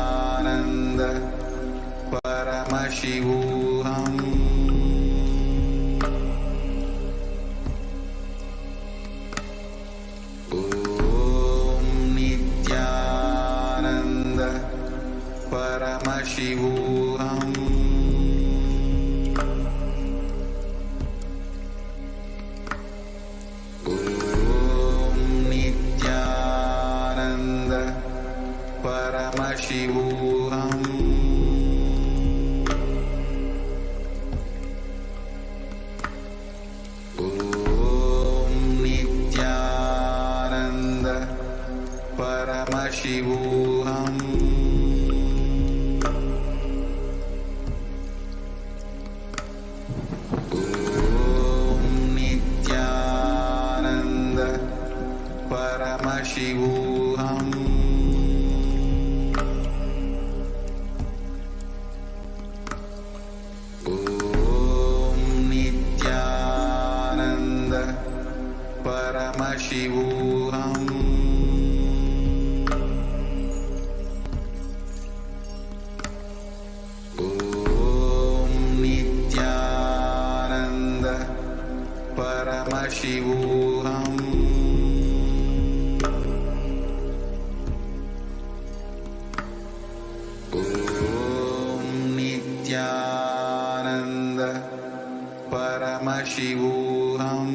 Nithyananda Paramashivoham. Om Nithyananda Paramashivoham. Paramashivoham. Om Nithyananda Paramashivoham. Om Nithyananda Paramashivoham. Paramashivoham. Om Nithyananda Paramashivoham. Om Nithyananda Paramashivoham.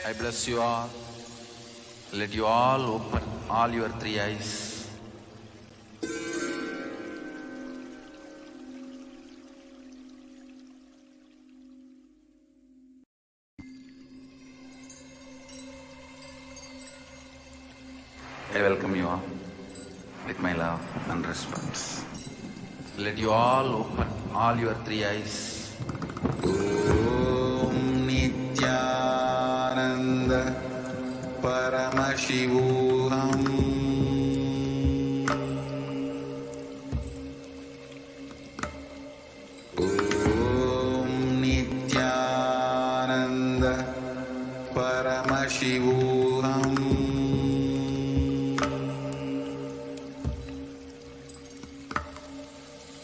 I bless you all. Let you all open all your three eyes. I welcome you all with my love and respect. Let you all open all your three eyes. Om Nithyananda Paramashivoham. Om Nithyananda Paramashivoham.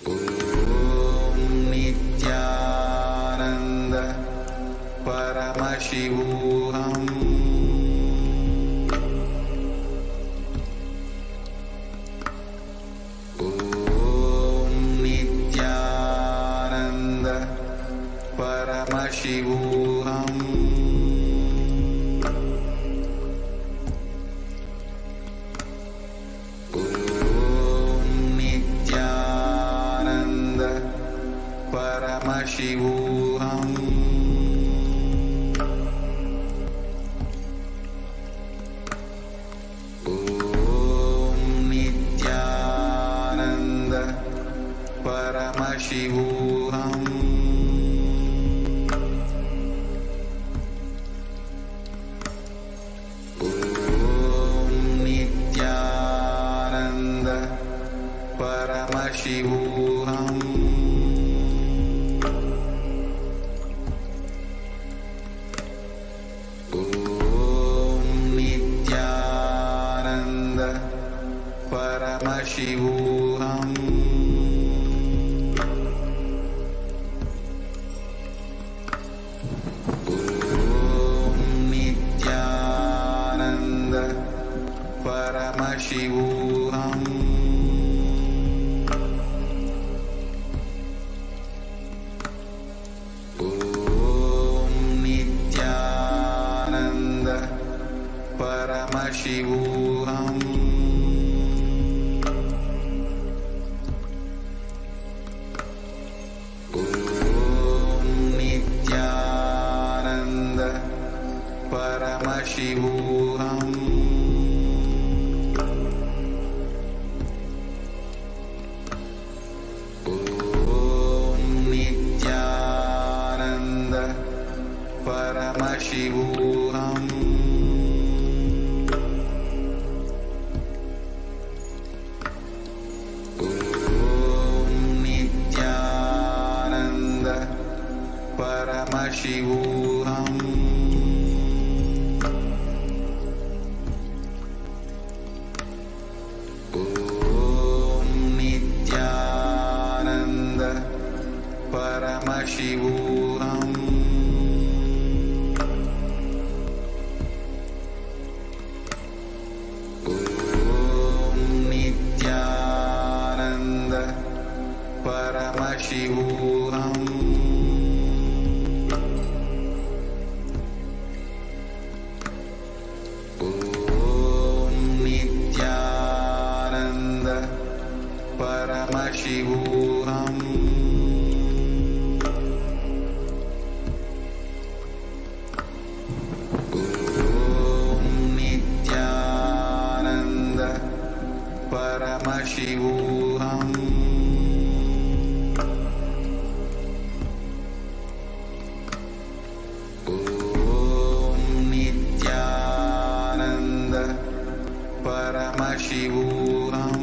Om Nithyananda Paramashivoham. Om Nithyananda Paramashivoham. Om Nithyananda Paramashivoham. Om Nithyananda Paramashivoham. Om Nithyananda Paramashivoham. Om Nithyananda Paramashivoham. Om Nithyananda Paramashivoham. Om Nithyananda Paramashivoham. Paramashivoham. Om Nithyananda Paramashivoham. Om Nithyananda Paramashivoham. Om Nithyananda Paramashivoham. Om Nithyananda Paramashivoham. Om Nithyananda Paramashivoham.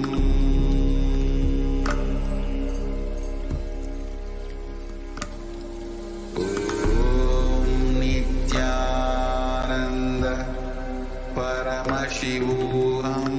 Om Nithyananda Paramashivoham.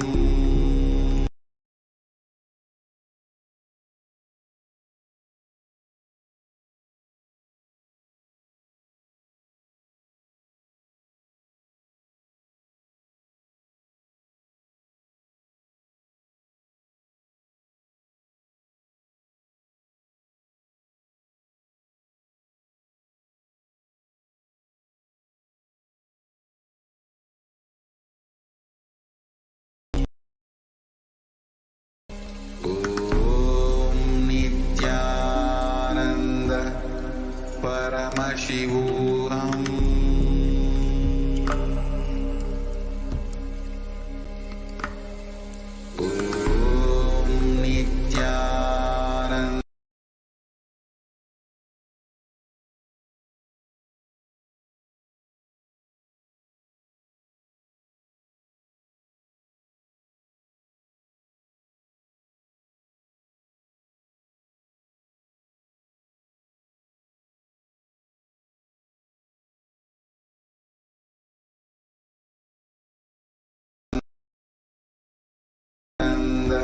Om Nithyananda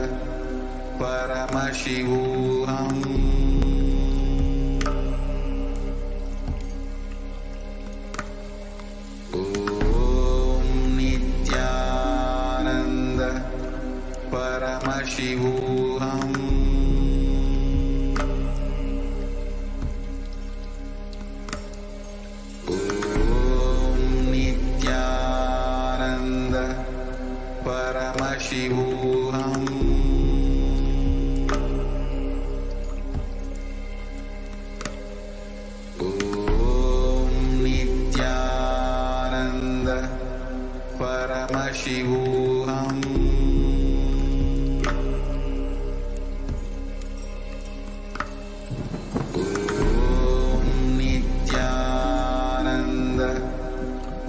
Paramashivoham. Om Nithyananda Paramashivoham. Om Nithyananda Paramashivoham. Om Nithyananda Paramashivoham. Om Nithyananda Paramashivoham. Om Nithyananda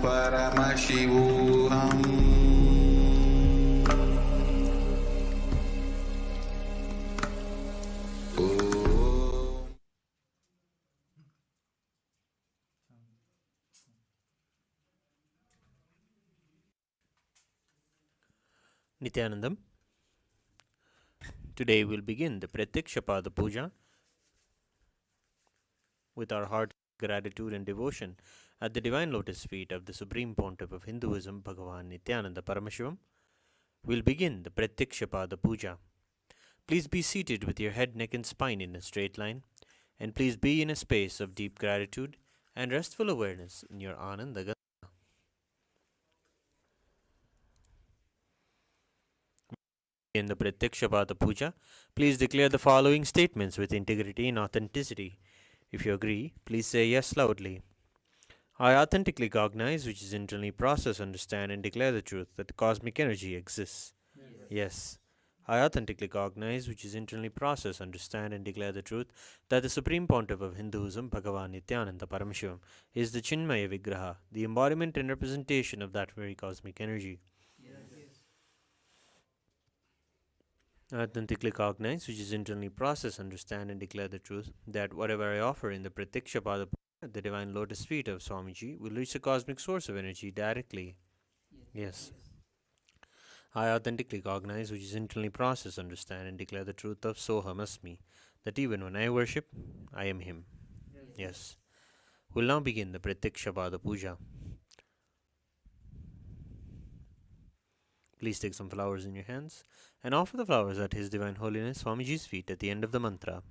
Paramashivoham. Nithyanandam. Today we'll begin the Prathyaksha Puja with our heart gratitude and devotion at the divine lotus feet of the Supreme Pontiff of Hinduism, Bhagavan Nithyananda Paramashivam. We'll begin the Prathyaksha Puja. Please be seated with your head, neck, and spine in a straight line, and please be in a space of deep gratitude and restful awareness in your Ananda. In the Prathyaksha Puja, please declare the following statements with integrity and authenticity. If you agree, please say yes loudly. I authentically cognize, which is internally process, understand, and declare the truth that the cosmic energy exists. Yes. I authentically cognize, which is internally process, understand, and declare the truth that the Supreme Pontiff of Hinduism, Bhagavan Nithyananda Paramashivam, is the Chinmaya Vigraha, the embodiment and representation of that very cosmic energy. I authentically cognize, which is internally process, understand, and declare the truth that whatever I offer in the Prathyaksha at the divine lotus feet of Swamiji will reach the cosmic source of energy directly. Yes. I authentically cognize, which is internally process, understand, and declare the truth of Soham Asmi, that even when I worship, I am Him. Yes. We'll now begin the Prathyaksha Puja. Please take some flowers in your hands and offer the flowers at His Divine Holiness Swamiji's feet at the end of the mantra.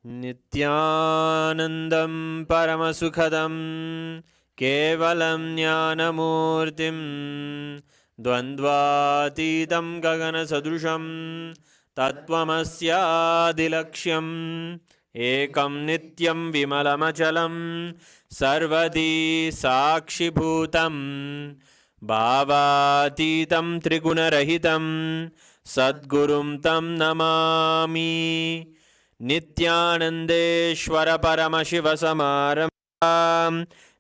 Nithyanandam Paramasukhadam Kevalam Jnanamurtim Dvandvatitam Gagana Sadrusham Tattvamasyadilaksham Ekam Nityam Vimalamachalam Sarvadi Sakshibhutam Bhavatitam Trigunarahitam Sadgurum Tam Namami Nithyanandeshwara Paramashiva Samaram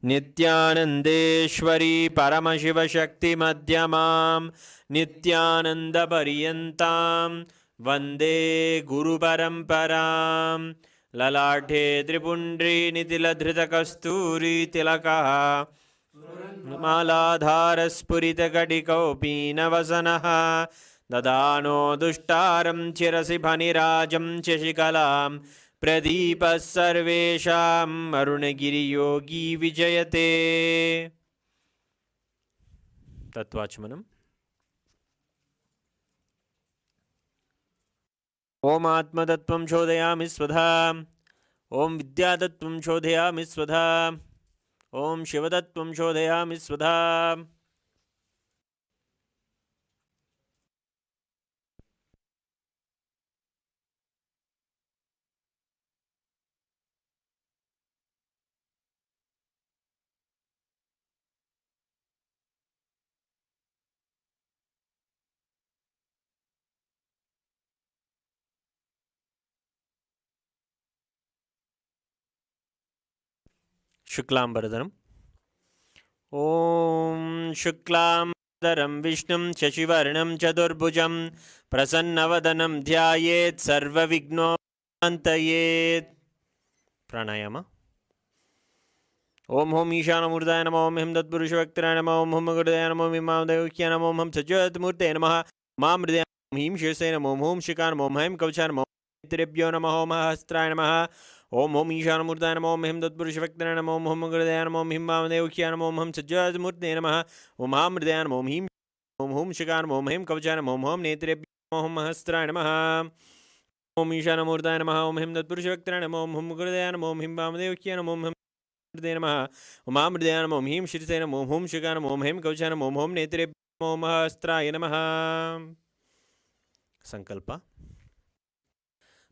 Nithyanandeshwari Paramashiva Shakti Madhyamam Nithyananda Pariyantam Vande Guru Paramparam Lalathe Tripundri Nitila Dhrita Kasturi Tilakaha Maladhara Spurita Kadikaupina Vasanaha Dadano Dushtaram Chirasi Bhanirajam Cheshikalam Pradipa Sarvesham Arunagiri Yogi Vijayate. Tattvachmanam. Om Atma Tattvam Shodhayami Svadha. Om Vidya Tattvam Shodhayami Svadha. Om Shiva Tattvam Shodhayami Svadha. Shuklam Bharadaram. Om Shuklam Bharadaram Vishnum Shashivarnam Chadurbhujam Prasanavadanam Dhyayet Sarva Vignopantayet. Pranayama. Om Hom Ishana Murdaya Namo Om Him Tatpurusha Vaktara Namo Om Hum Gurdaya Namo Om Imam Devukya Namo Om Hum Sajat Murte Namaha Mam Mridaya Om Him Shirsay Namo Om Hum Shikan Namo Om Haim Kavcha Namo Trebhyo Namo Om Hastraya Namaha Om Hom Ishana Murdaya Namo Om Him Tatpurusha Vaktara Namo Om Hum Gurdaya Namo Om Imam Devukya Namo Om Hum Sajat Murte Namaha Om Ham Mridaya Namo Om Him Om Hum Shikan Namo Om Haim Kavcha Namo Om Hum Netrebhyo Om Hastraya Namaha Om Ishana Murdaya Namaha Om Him Tatpurusha Vaktara Namo Om Hum Gurdaya Namo Om Imam Devukya Namo Om Hum Namaha Om Amridaya Namo Om Him Shirsay Namo Om Hum Shika Namo Om Him Kavcha Namo Om Hum Netrebhyo Om Hastraya Namaha. Sankalpa.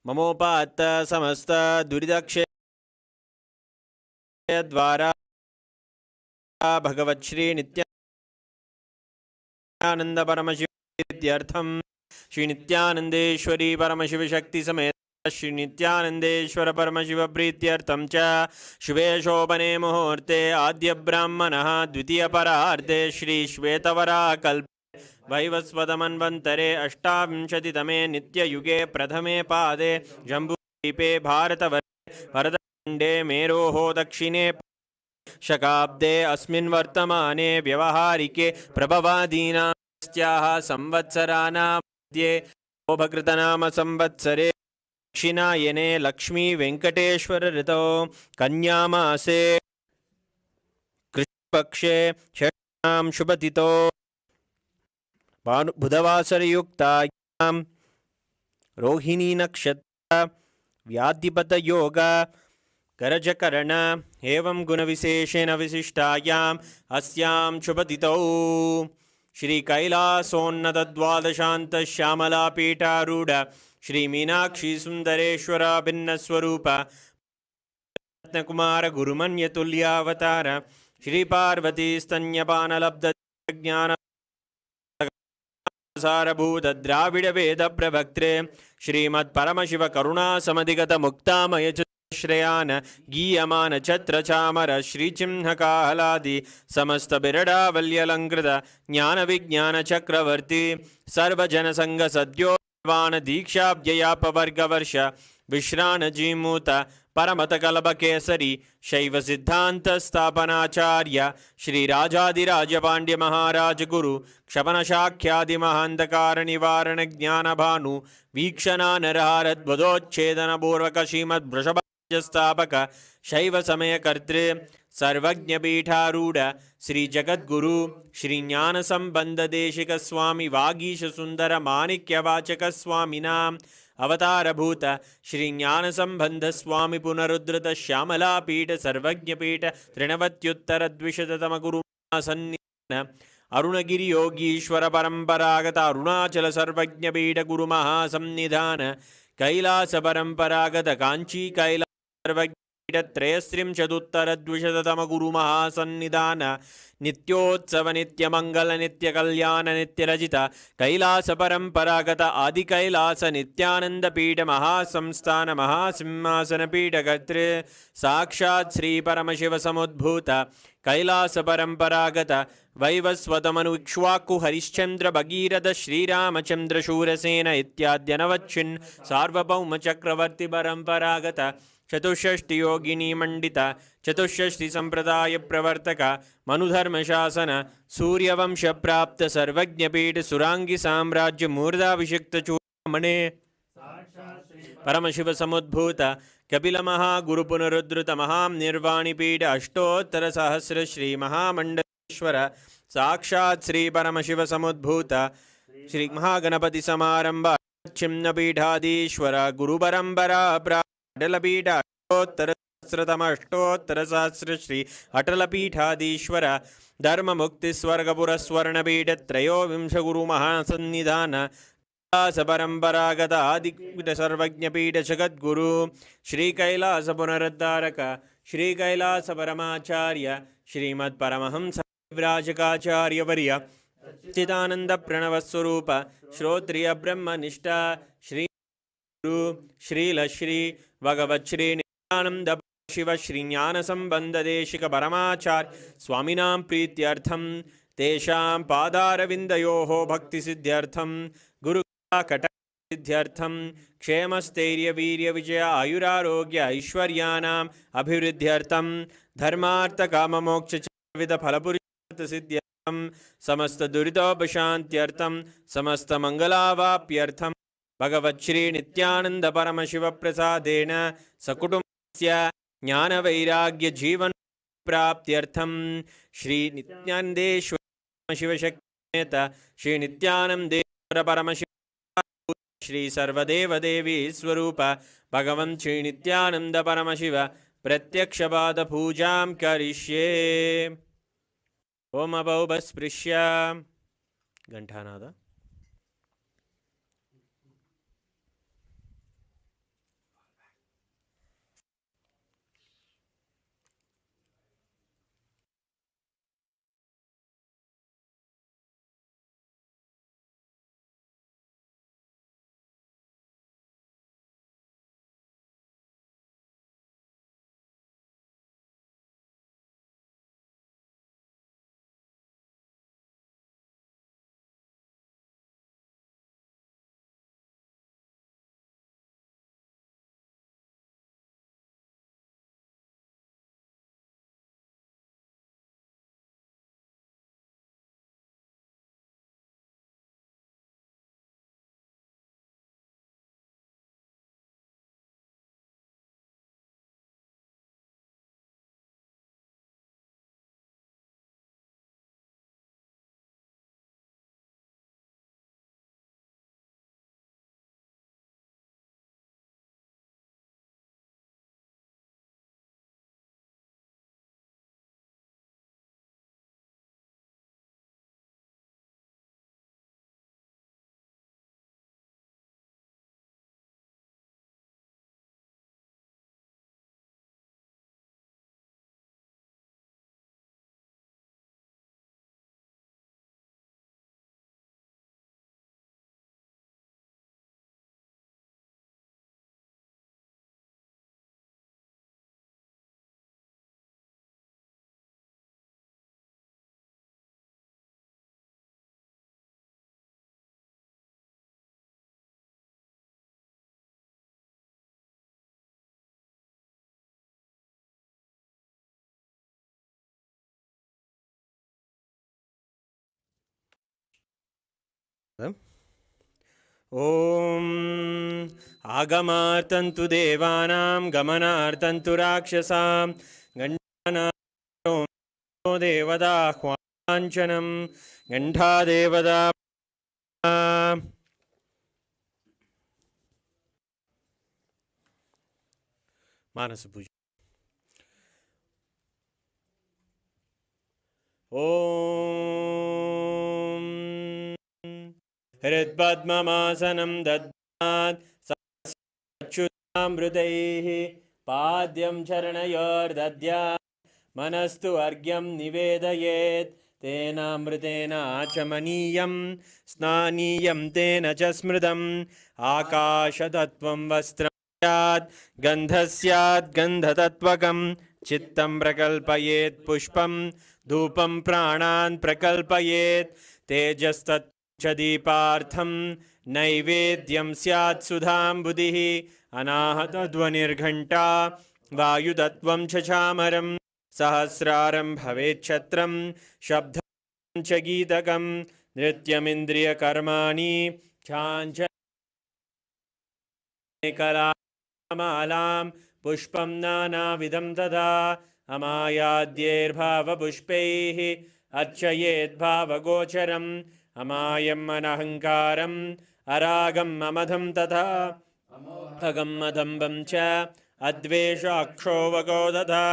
Mamopata Samasta Duridakshe Dvara Bhagavat Shri Nithyananda Paramashiva Ityartham Shri Nithyanandeshwari Paramashiva Shakti Samet Shri Nithyanandeshwara Paramashiva Prityartham Cha Shve Shobhane Muhurte Adya Brahmanaha Dvitiya Pararte Shri Shvetavara Kalpe Vaivasvadamanvantare Ashtavinshati-tame Nitya Yuge Prathame Pade Jambudvipe Bharatavare Bharatande Meroho Dakshine Shakabde Asmin Vartamane Vyavaharike Prabhavadina Styaha Samvatsarana Madhye Obhakritanama Samvatsare Dakshina Lakshmi Venkateshwara Rito Kanyamase Krishpakshe Shanam Shubhatito Budhavasarayuktayaam Rohini Nakshatra Vyadhipata Yoga Garajakarana Evam Gunavisheshena Visishtayam Asyam Shubhatito Shri Kailasonnata Dvadashanta Shyamala Pita Ruda Shri Meenakshi Sundareshwara Bhinnaswarupa Ratnakumara Gurumanya Tulyavatara Shri Parvati Stanyapana Labda Jnana Sarabhuta Dravida Veda Pravaktre Shrimad Paramashiva Karuna Samadhigata Muktamaya Shreyana Giyamana Chatra Chamara Shri Chimhaka Haladi Samasta Birada Valyalankrita Jnana Vijnana Chakravarti Sarva Jana Sangha Sadyo वाण दीक्षाव्ययापवर्गवर्ष विश्राणजीमूत परमतकल्पकेसरी शैव सिद्धान्तस्थापनाचार्य श्रीराजाधिराजपाण्ड्यमहाराज गुरु क्षपणशाख्यादिमहान्धकारनिवारणज्ञानभानु वीक्षणानरहारद्वदोच्छेदनपूर्वक श्रीमद्वृषभस्थापक शैव समयकर्तृ सर्वज्ञपीठारूढ श्रीजगद्गुरु श्रीज्ञानसम्बन्धदेशिकस्वामि वागीशसुन्दरमाणिक्यवाचकस्वामिनाम् अवतारभूत श्रीज्ञानसम्बन्धस्वामि पुनरुद्धृत श्यामलापीठ सर्वज्ञपीठ त्रिणवत्युत्तरद्विशततमगुरुसन्निधान अरुणगिरियोगीश्वर परम्परागत अरुणाचल सर्वज्ञपीठ गुरुमहासन्निधान कैलास परम्परागत काञ्ची कैलास सर्वज्ञ त्रयस्त्रिंशदुत्तरद्विशततमगुरुमहासन्निधान नित्योत्सव नित्यमङ्गल नित्यकल्याण नित्यरजित कैलास परम्परागत आदिकैलास नित्यानन्दपीठ महासंस्थान महासिंहासनपीठ कर्तृ साक्षात् श्री परमशिव समुद्भूत कैलास परम्परागत वैवस्वतमनुक्ष्वाकु हरिश्चन्द्र भगीरथ श्रीरामचन्द्र शूरसेन इत्याद्यनवच्छिन् सार्वभौम चक्रवर्ति परम्परागत चतुष्षष्टि योगिनी मंडित चतुष्षष्टि संप्रदाय प्रवर्तक मनुधर्मशासन सूर्यवंश प्राप्त सर्वज्ञपीठ सुरांगी साम्राज्य मूर्धाभिषिक्त चूड़ामणे परमशिव समुद्भूत कपिल महागुरु पुनरुद्धृत महानिर्वाणिपीठ अष्टोत्तर सहस्र श्री महामंडलेश्वर साक्षात् श्री परमशिव समुद्भूत श्री महागणपति समारंभ छिन्नपीठाधीश्वर गुरुपरंपरा अटलपीठ अष्टोत्तरसहस्र श्री अटलपीठाधीश्वर धर्ममुक्तिस्वर्गपुरस्वर्णपीठ त्रयोविंश गुरुमहासन्निधान कैलास परम्परागत आदिपीठ सर्वज्ञपीठ जगद्गुरु श्री कैलास पुनरुद्धारक श्री कैलास परमाचार्य श्रीमत्परमहंस विराजकाचार्यवर्य चिदानंद प्रणवस्वरूप श्रोत्रिय ब्रह्मनिष्ठा श्री गुरु श्रील श्री भगवत् श्री नित्यानंद शिव श्री ज्ञान संबंध देशिक परमाचार्य स्वामिनां प्रीत्यर्थं तेषां पादारविन्दयोः भक्ति सिद्ध्यर्थं गुरु कट सिद्ध्यर्थं क्षेमस्थैर्य वीर्य विजय आयुरारोग्य ऐश्वर्याणाम् अभिवृद्ध्यर्थं धर्मार्थ काम मोक्ष विविध फलपुरुषार्थ सिद्ध्यर्थं समस्त दुरितोपशान्त्यर्थं समस्त मंगलावाप्यर्थं भगवत् श्री नित्यानंद परमशिव प्रसादेन सकुटुंबस्य ज्ञानवैराग्य जीवन प्राप्त्यर्थं श्री नित्यानंदेश्वर शिवशक्तिमेत श्री नित्यानंदेश्वर परमशिव श्री सर्वदेव देवी स्वरूप भगवन् श्री नित्यानंद परमशिव प्रत्यक्षपाद पूजां करिष्ये। ओम अभौपस्पृश्य घंटानाद ॐ आगमार्तन्तु देवानां गमनार्तन्तु राक्षसां गण्डानां देवदाह्वाञ्चनं गण्डादेवदा मानसपूजा। ॐ हृत्पद्ममासनं दद्यात् सच्युतामृतैः पाद्यं चरणयोर्दद्यात् मनस्तु अर्घ्यं निवेदयेत् तेनामृतेन आचमनीयं स्नानीयं तेन च स्मृतम् आकाशतत्त्वं वस्त्रं स्यात् गन्धः स्यात् गन्धतत्त्वकं चित्तं प्रकल्पयेत् पुष्पं धूपं प्राणान् प्रकल्पयेत् तेजस्तत् च दीपार्थं नैवेद्यं स्यात् सुधाम्बुधिः अनाहतध्वनिर्घण्टा वायुतत्त्वं च चामरं सहस्रारं भवेच्छत्रं शब्दं च गीतकं नृत्यमिन्द्रियकर्माणि कलामालां पुष्पं नानाविधं तदा अमायाद्यैर्भावपुष्पैः अर्चयेद्भावगोचरम् अमायम् अनहङ्कारम् अरागम् अमधं तथा अगम् अदम्बं च अद्वेषाक्षोभगो तथा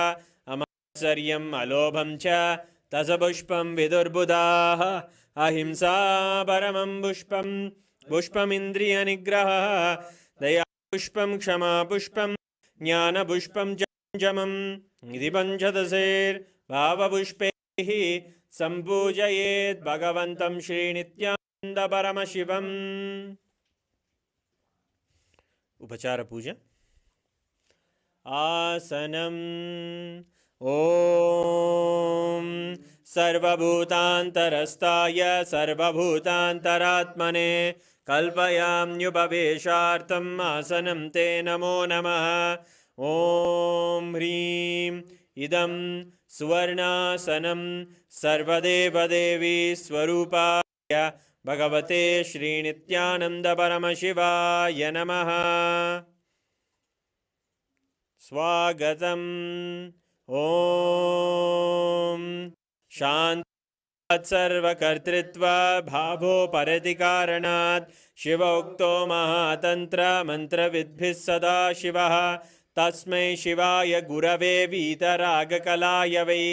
अमात्सर्यम् अलोभं च तसपुष्पं विदुर्बुधाः अहिंसा परमं पुष्पं पुष्पमिन्द्रियनिग्रहः दयापुष्पं क्षमापुष्पं ज्ञानपुष्पं च पञ्चमम् इति पञ्चदशैर्भावपुष्पैः सम्पूजयेत् भगवन्तं श्रीनित्यानन्दपरमशिवम्। उपचार पूजा। आसनम्। ॐ सर्वभूतान्तरस्ताय सर्वभूतान्तरात्मने कल्पयाम्युपवेशार्थम् आसनं ते नमो नमः। ॐ ह्रीं इदं सुवर्णासनं सर्वदेवदेवी स्वरूपाय भगवते श्रीनित्यानन्दपरमशिवाय नमः। स्वागतम्। ॐ शान्तात् सर्वकर्तृत्व भावोपरति कारणात् शिवोक्तो महातन्त्र मन्त्रविद्भिः सदा शिवः तस्मै शिवाय गुरवे वीतरागकलाय वै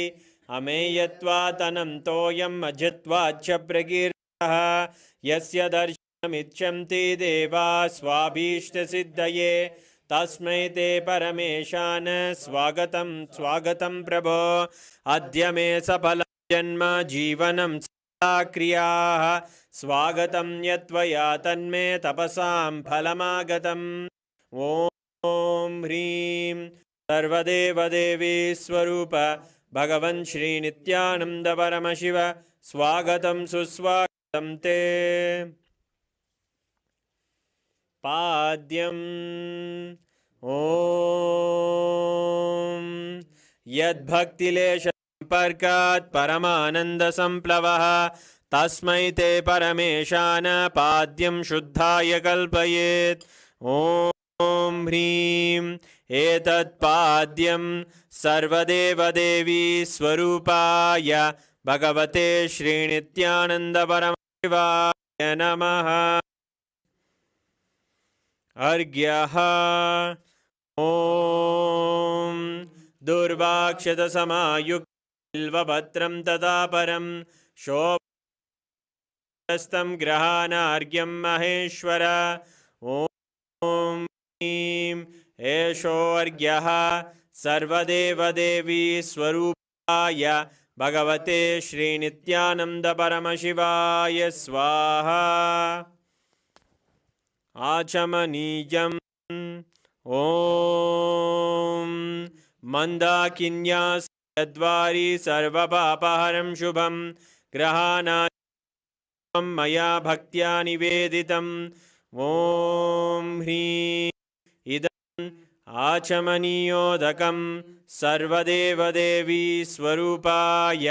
अमेयत्वात् तोयम् अजत्वाच्च प्रकीर्तितः यस्य दर्शनमिच्छन्ति देवा स्वाभीष्टसिद्धये तस्मै ते परमेशान स्वागतं स्वागतं प्रभो। अद्य मे सफलं जन्म जीवनं सदा क्रियाः स्वागतं यत्त्वया तन्मे तपसां फलमागतम्। ॐ ह्रीं सर्वदेवदेवी स्वरूप भगवन् श्रीनित्यानन्दपरमशिव स्वागतं सुस्वागतं ते। पाद्यम्। ॐ यद्भक्तिलेशसम्पर्कात् परमानन्दसम्प्लवः तस्मै ते परमेशान पाद्यं शुद्धाय कल्पयेत्। ॐ ह्रीं एतत् पाद्यं सर्वदेवदेवी स्वरूपाय भगवते श्रीनित्यानन्दपरमशिवाय नमः। अर्घ्यः। ॐ दुर्वाक्षतसमायुक्तबिल्वपत्रं तथा परं शोभस्तं ग्रहाणार्घ्यं महेश्वर। ॐ ह्रीं एषोऽर्घ्यः सर्वदेवदेवी स्वरूपाय भगवते श्रीनित्यानन्दपरमशिवाय स्वाहा। आचमनीयम्। ॐ मन्दाकिन्यासद्वारी सर्वपापहरं शुभं ग्रहाणां मया भक्त्या निवेदितम्। ॐ ह्रीं इदम् आचमनीयोदकं सर्वदेवदेवी स्वरूपाय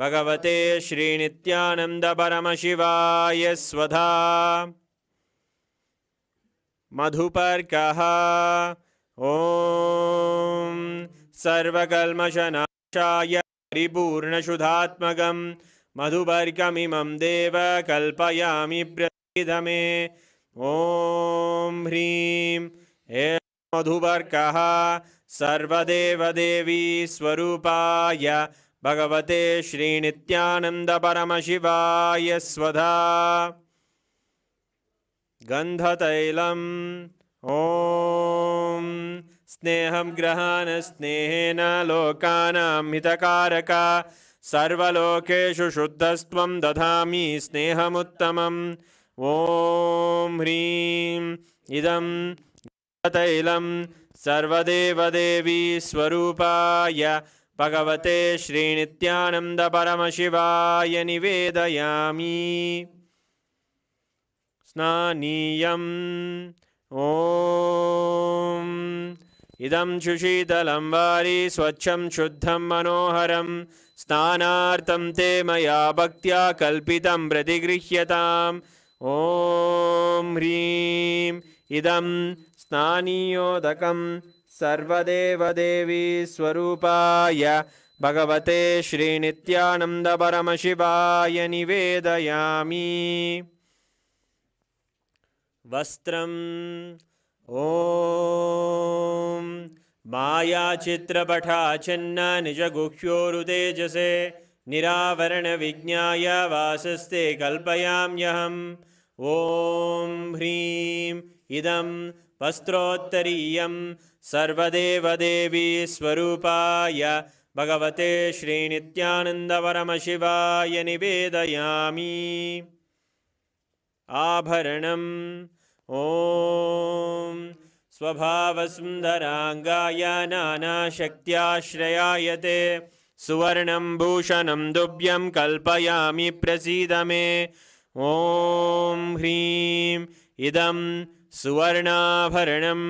भगवते श्रीनित्यानन्द परमशिवाय स्वधा मधुपर्कः ॐ सर्वकल्मषनाशाय परिपूर्णशुद्धात्मकं मधुपर्कमिमं देव कल्पयामि प्रसीदमे ॐ ह्रीं हे मधुपर्कः सर्वदेवदेवी स्वरूपाय भगवते श्रीनित्यानन्द परमशिवाय स्वधा गन्धतैलम् ॐ स्नेहं ग्रहाण स्नेहेन लोकानां हितकारक सर्वलोकेषु शुद्धस्त्वं दधामि स्नेहमुत्तमम् ॐ ह्रीं इदं तैलं सर्वदेवदेवी स्वरूपाय भगवते श्रीनित्यानन्द परमशिवाय निवेदयामि स्नानीयम् ॐ इदं सुशीतलं वारि स्वच्छं शुद्धं मनोहरं स्नानार्थं ते मया भक्त्या कल्पितं प्रतिगृह्यताम् ॐ ह्रीं इदं स्नानीयोदकं सर्वदेवदेवी स्वरूपाय भगवते श्रीनित्यानन्द परमशिवाय निवेदयामि वस्त्रम् ॐ मायाचित्रपटाच्छन्न निजगुह्योरुतेजसे निरावरणविज्ञाय वासस्ते कल्पयाम्यहम् ॐ ह्रीं इदं वस्त्रोत्तरीयं सर्वदेवदेवी स्वरूपाय भगवते श्रीनित्यानन्द परमशिवाय निवेदयामि आभरणम् ॐ स्वभावसुन्दराङ्गाय नानाशक्त्याश्रयायते सुवर्णं भूषणं दुभ्यं कल्पयामि प्रसीद मे ॐ ह्रीं इदं सुवर्णाभरणं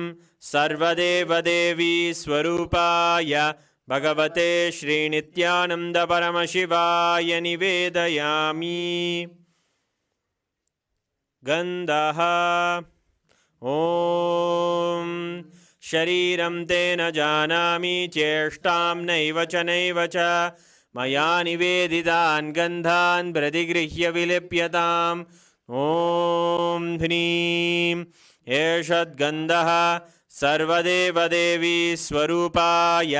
सर्वदेवदेवी स्वरूपाय भगवते श्रीनित्यानन्द परमशिवाय निवेदयामि गन्धः ॐ शरीरं ते न जानामि चेष्टां नैव च मया निवेदितान् गन्धान् प्रतिगृह्य विलिप्यताम् ॐ ह्रीं एषद्गन्धः सर्वदेवदेवी स्वरूपाय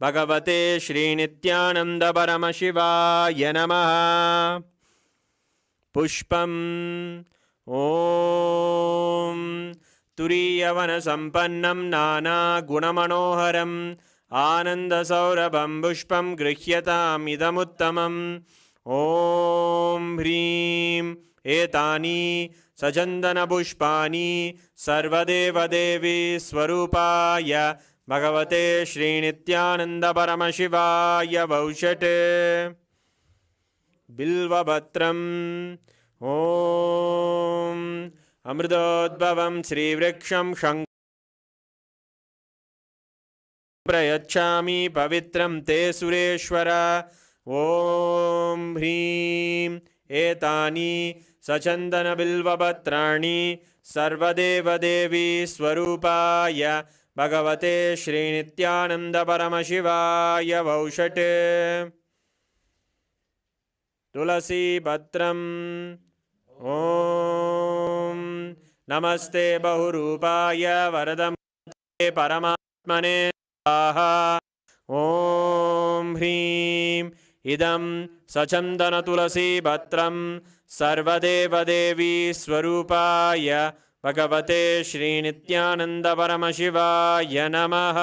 भगवते श्रीनित्यानन्द परमशिवाय नमः पुष्पम् ॐ तुरीयवनसम्पन्नं नानागुणमनोहरम् आनन्दसौरभं पुष्पं गृह्यताम् इदमुत्तमम् ॐ ह्रीं एतानि सचन्दनपुष्पाणि सर्वदेवदेवी स्वरूपाय भगवते श्रीनित्यानन्द परमशिवाय वौषट् बिल्वपत्रम् ॐ अमृतोद्भवं श्रीवृक्षं प्रयच्छामि पवित्रं ते सुरेश्वर ॐ ह्रीं एतानि सचन्दनबिल्वपत्राणि सर्वदेवदेवी स्वरूपाय भगवते श्रीनित्यानन्द परमशिवाय वौषट् तुलसीपत्रम् ॐ नमस्ते बहुरूपाय वरदमूर्ते परमात्मने स्वाहा ॐ ह्रीं इदं सचन्दनतुलसीपत्रं सर्वदेवदेवी स्वरूपाय भगवते श्रीनित्यानन्द परमशिवाय नमः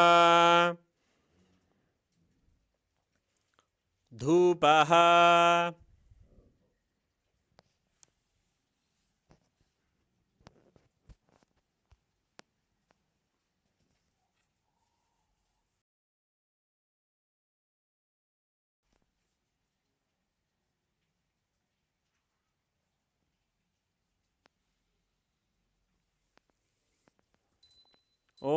धूपः ॐ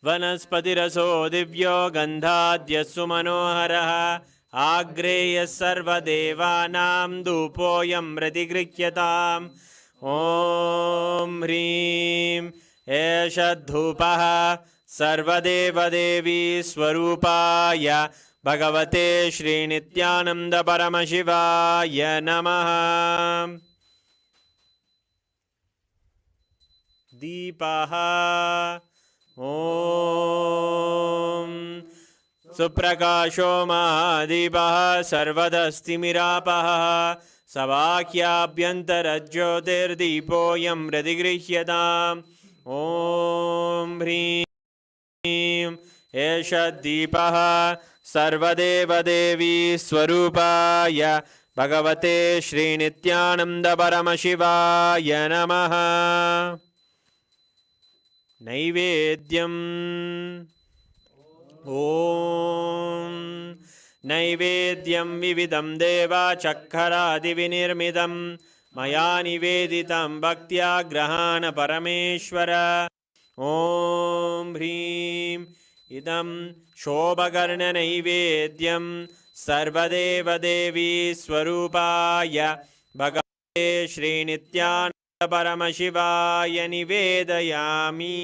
वनस्पतिरसो दिव्यो गन्धाद्यस्सु मनोहरः आग्रेयः सर्वदेवानां धूपोऽयं प्रतिगृह्यताम् ॐ ह्रीं एष धूपः सर्वदेवदेवी स्वरूपाय भगवते श्रीनित्यानन्दपरमशिवाय नमः। दीपः ॐ सुप्रकाशो महादीपः सर्वदस्तिमिरापः सबाह्याभ्यन्तरज्योतिर्दीपोऽयं प्रतिगृह्यताम् ॐ ह्रीं एष दीपः सर्वदेवदेवी स्वरूपाय भगवते श्रीनित्यानन्दपरमशिवाय नमः। नैवेद्यम् ॐ नैवेद्यं विविधं देवाचक्खरादिविनिर्मितं मया निवेदितं भक्त्या ग्रहाण परमेश्वर ॐ ह्रीं इदं शोभकर्णनैवेद्यं सर्वदेवदेवी स्वरूपाय भगवते श्रीनित्यानन्दपरमशिवाय निवेदयामि।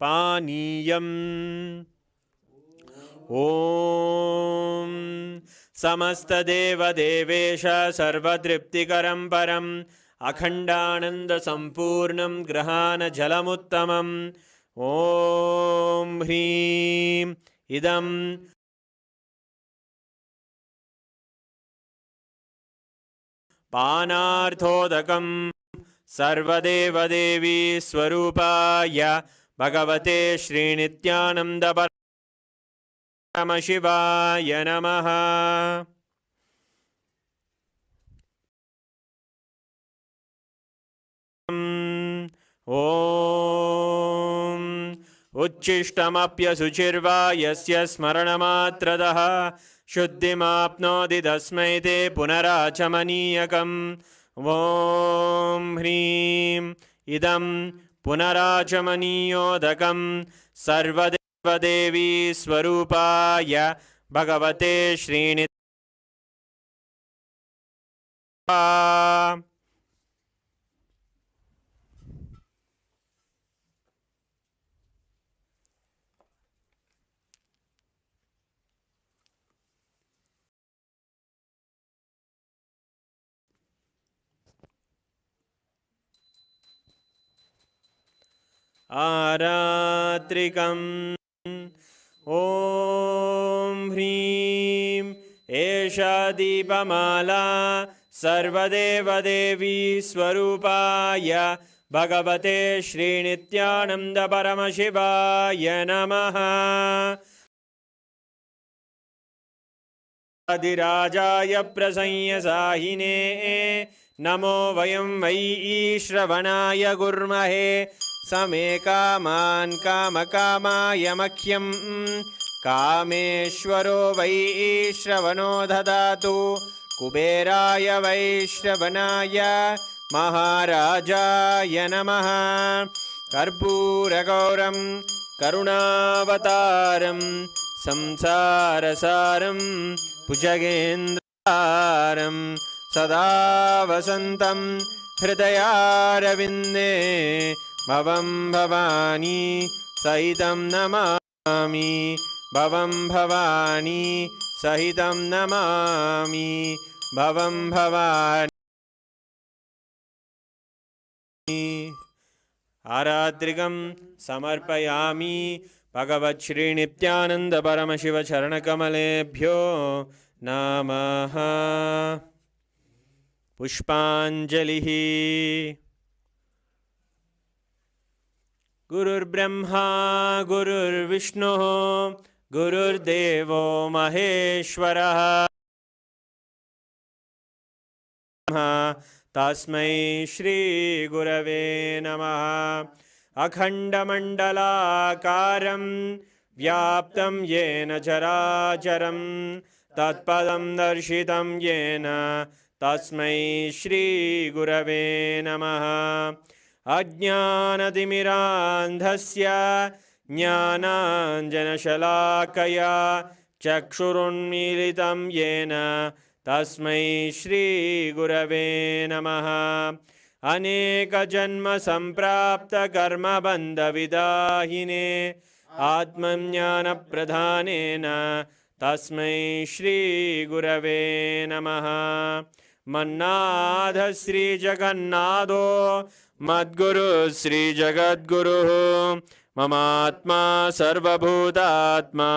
पानीयम् ॐ समस्तदेवदेवेश सर्वतृप्तिकरं परम् अखण्डानन्दसम्पूर्णं ग्रहाणजलमुत्तमम् ॐ ह्रीं इदं पानार्थोदकं सर्वदेवदेवी स्वरूपाय भगवते श्रीनित्यानन्दपरमशिवाय नमः। ॐ उच्छिष्टमप्यशुचिर्वा यस्य स्मरणमात्रतः शुद्धिमाप्नोति तस्मै ते पुनराचमनीयकम् ॐ ह्रीं इदं पुनराचमनीयोदकं सर्वदेवदेवी स्वरूपाय भगवते श्रीनित्यानन्दपरमशिवाय आरात्रिकम् ॐ ह्रीं एषा दीपमाला सर्वदेवदेवी स्वरूपाय भगवते श्रीनित्यानन्दपरमशिवाय नमः। आदिराजाय प्रसंयसाहिने नमो वयं वै श्रवणाय गुर्महे समे कामान् कामकामाय मह्यं कामेश्वरो वै श्रवणो ददातु कुबेराय वै श्रवणाय महाराजाय नमः। कर्पूरगौरं करुणावतारं संसारसारं भुजगेन्द्रहारं सदा वसन्तं हृदयारविन्दे भवं भवानी सहितं नमामि भवं भवानी सहितं नमामि भवं भवानी। आरात्रिकं समर्पयामि भगवच्छ्रीनित्यानन्दपरमशिवचरणकमलेभ्यो नमः। पुष्पाञ्जलिः। गुरुर्ब्रह्मा गुरुर्विष्णुः गुरुर्देवो महेश्वरः तस्मै श्रीगुरवे नमः। अखण्डमण्डलाकारं व्याप्तं येन चराचरं तत्पदं दर्शितं येन तस्मै श्रीगुरवे नमः। अज्ञानतिमिरान्धस्य ज्ञानाञ्जनशलाकया चक्षुरुन्मीलितं येन तस्मै श्रीगुरवे नमः। अनेकजन्मसम्प्राप्तकर्मबन्धविदाहिने आत्मज्ञानप्रधानेन तस्मै श्रीगुरवे नमः। मन्नाथ श्रीजगन्नाथो मद्गुरु श्रीजगद्गुरुः ममात्मा सर्वभूतात्मा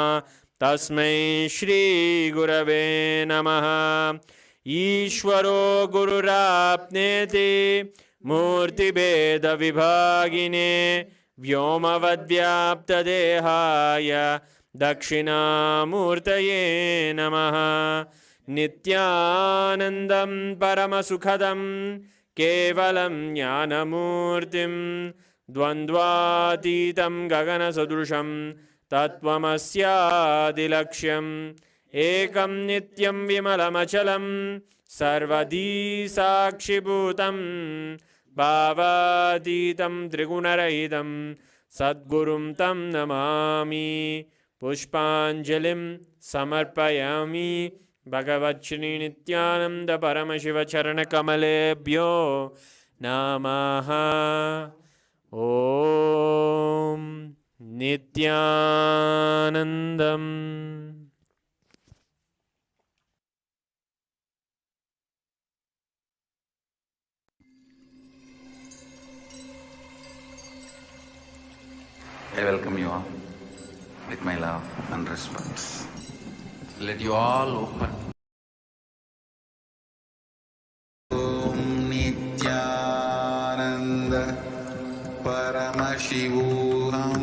तस्मै श्रीगुरवे नमः। ईश्वरो गुरुराप्नेति मूर्तिभेदविभागिने व्योमवद्व्याप्तदेहाय दक्षिणामूर्तये नमः। नित्यानन्दं परमसुखदं केवलं ज्ञानमूर्तिं द्वन्द्वातीतं गगनसदृशं तत्त्वमस्यादिलक्ष्यम् एकं नित्यं विमलमचलं सर्वधी साक्षिभूतं भावातीतं त्रिगुणरहितं सद्गुरुं तं नमामि। पुष्पाञ्जलिं समर्पयामि भगवच्छ्री नित्यानन्द परमशिवचरणकमलेभ्यो नमः। ॐ नित्यानन्दम्। I welcome you all with my love and respects. Let you all open. Om Nithyananda Paramashivoham.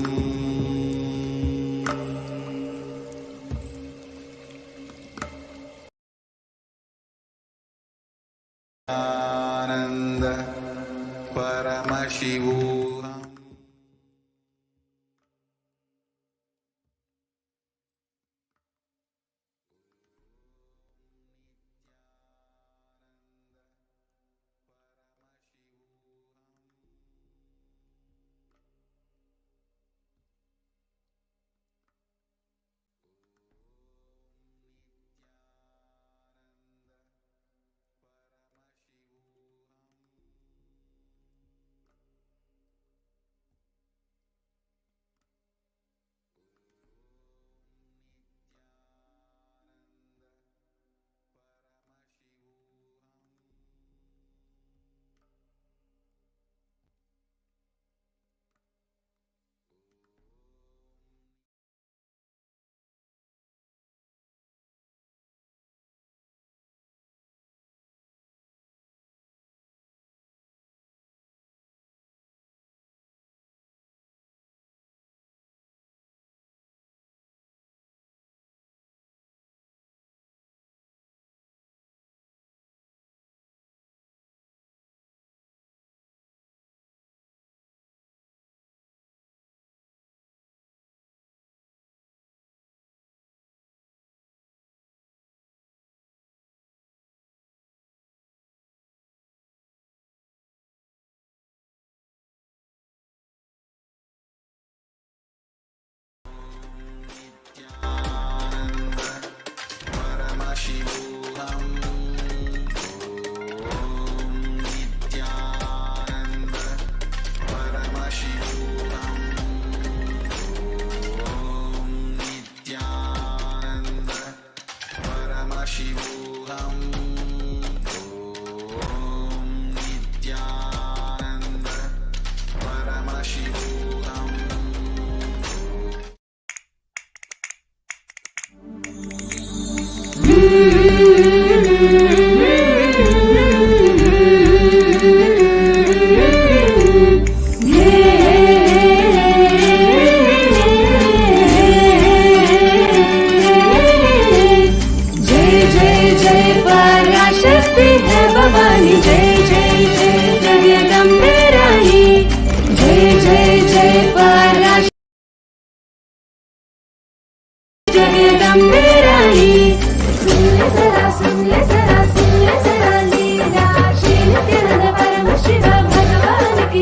Nithyananda Paramashivoham. लीला श्री नित्यानंद परम शिव भगवान की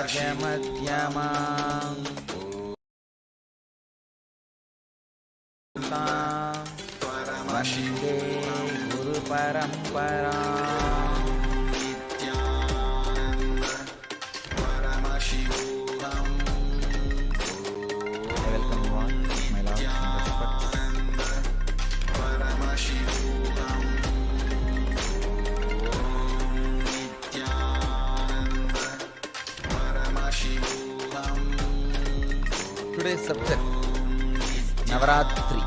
Madhyama Vande Guru Parampara. I welcome you all, my love and respect. Today's subject is Navaratri.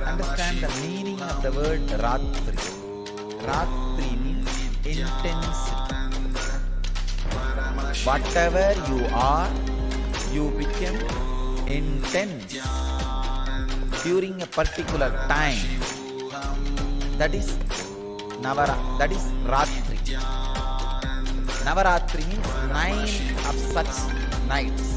Understand the meaning of the word Ratri. Ratri means intensity. Whatever you are, you become intense during a particular time. That is that is Ratri. Navaratri means 9 of such nights.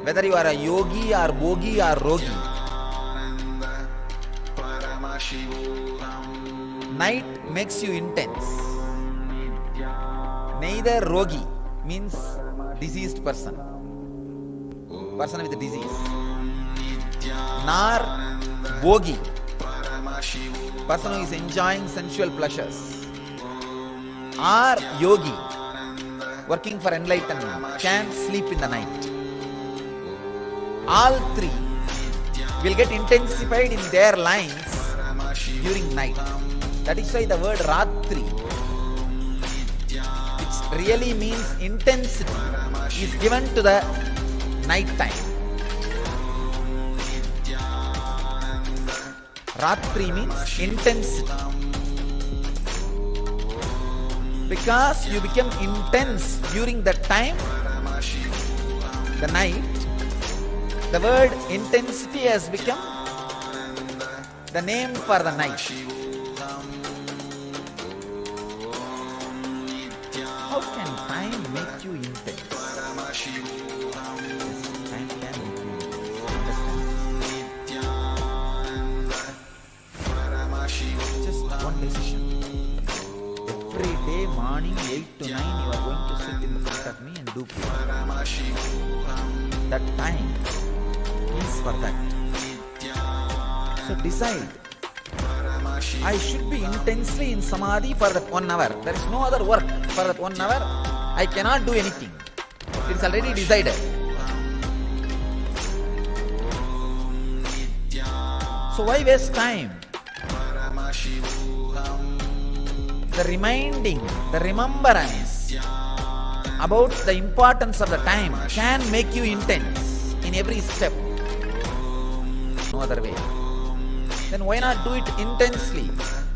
Whether you are a yogi or bogi or rogi, night makes you intense. Neither rogi means diseased person with disease, nor bogi, person who is enjoying sensual pleasures, or yogi, working for enlightenment, can sleep in the night. All three will get intensified in their lines during night. That is why the word Ratri, which really means intensity, is given to the night time. Ratri means intensity. Because you become intense during that time, the night, the word intensity has become the name for the night. How can time make you intense? Time can make you intense. Just one decision. Every day morning 8 to 9 you are going to sit in front of me and do prayer. That time is for that. So decide, I should be intensely in Samadhi for that 1 hour. There is no other work for that 1 hour. I cannot do anything. It is already decided. So why waste time? The reminding, the remembrance about the importance of the time can make you intense in every step. No other way. Then why not do it intensely,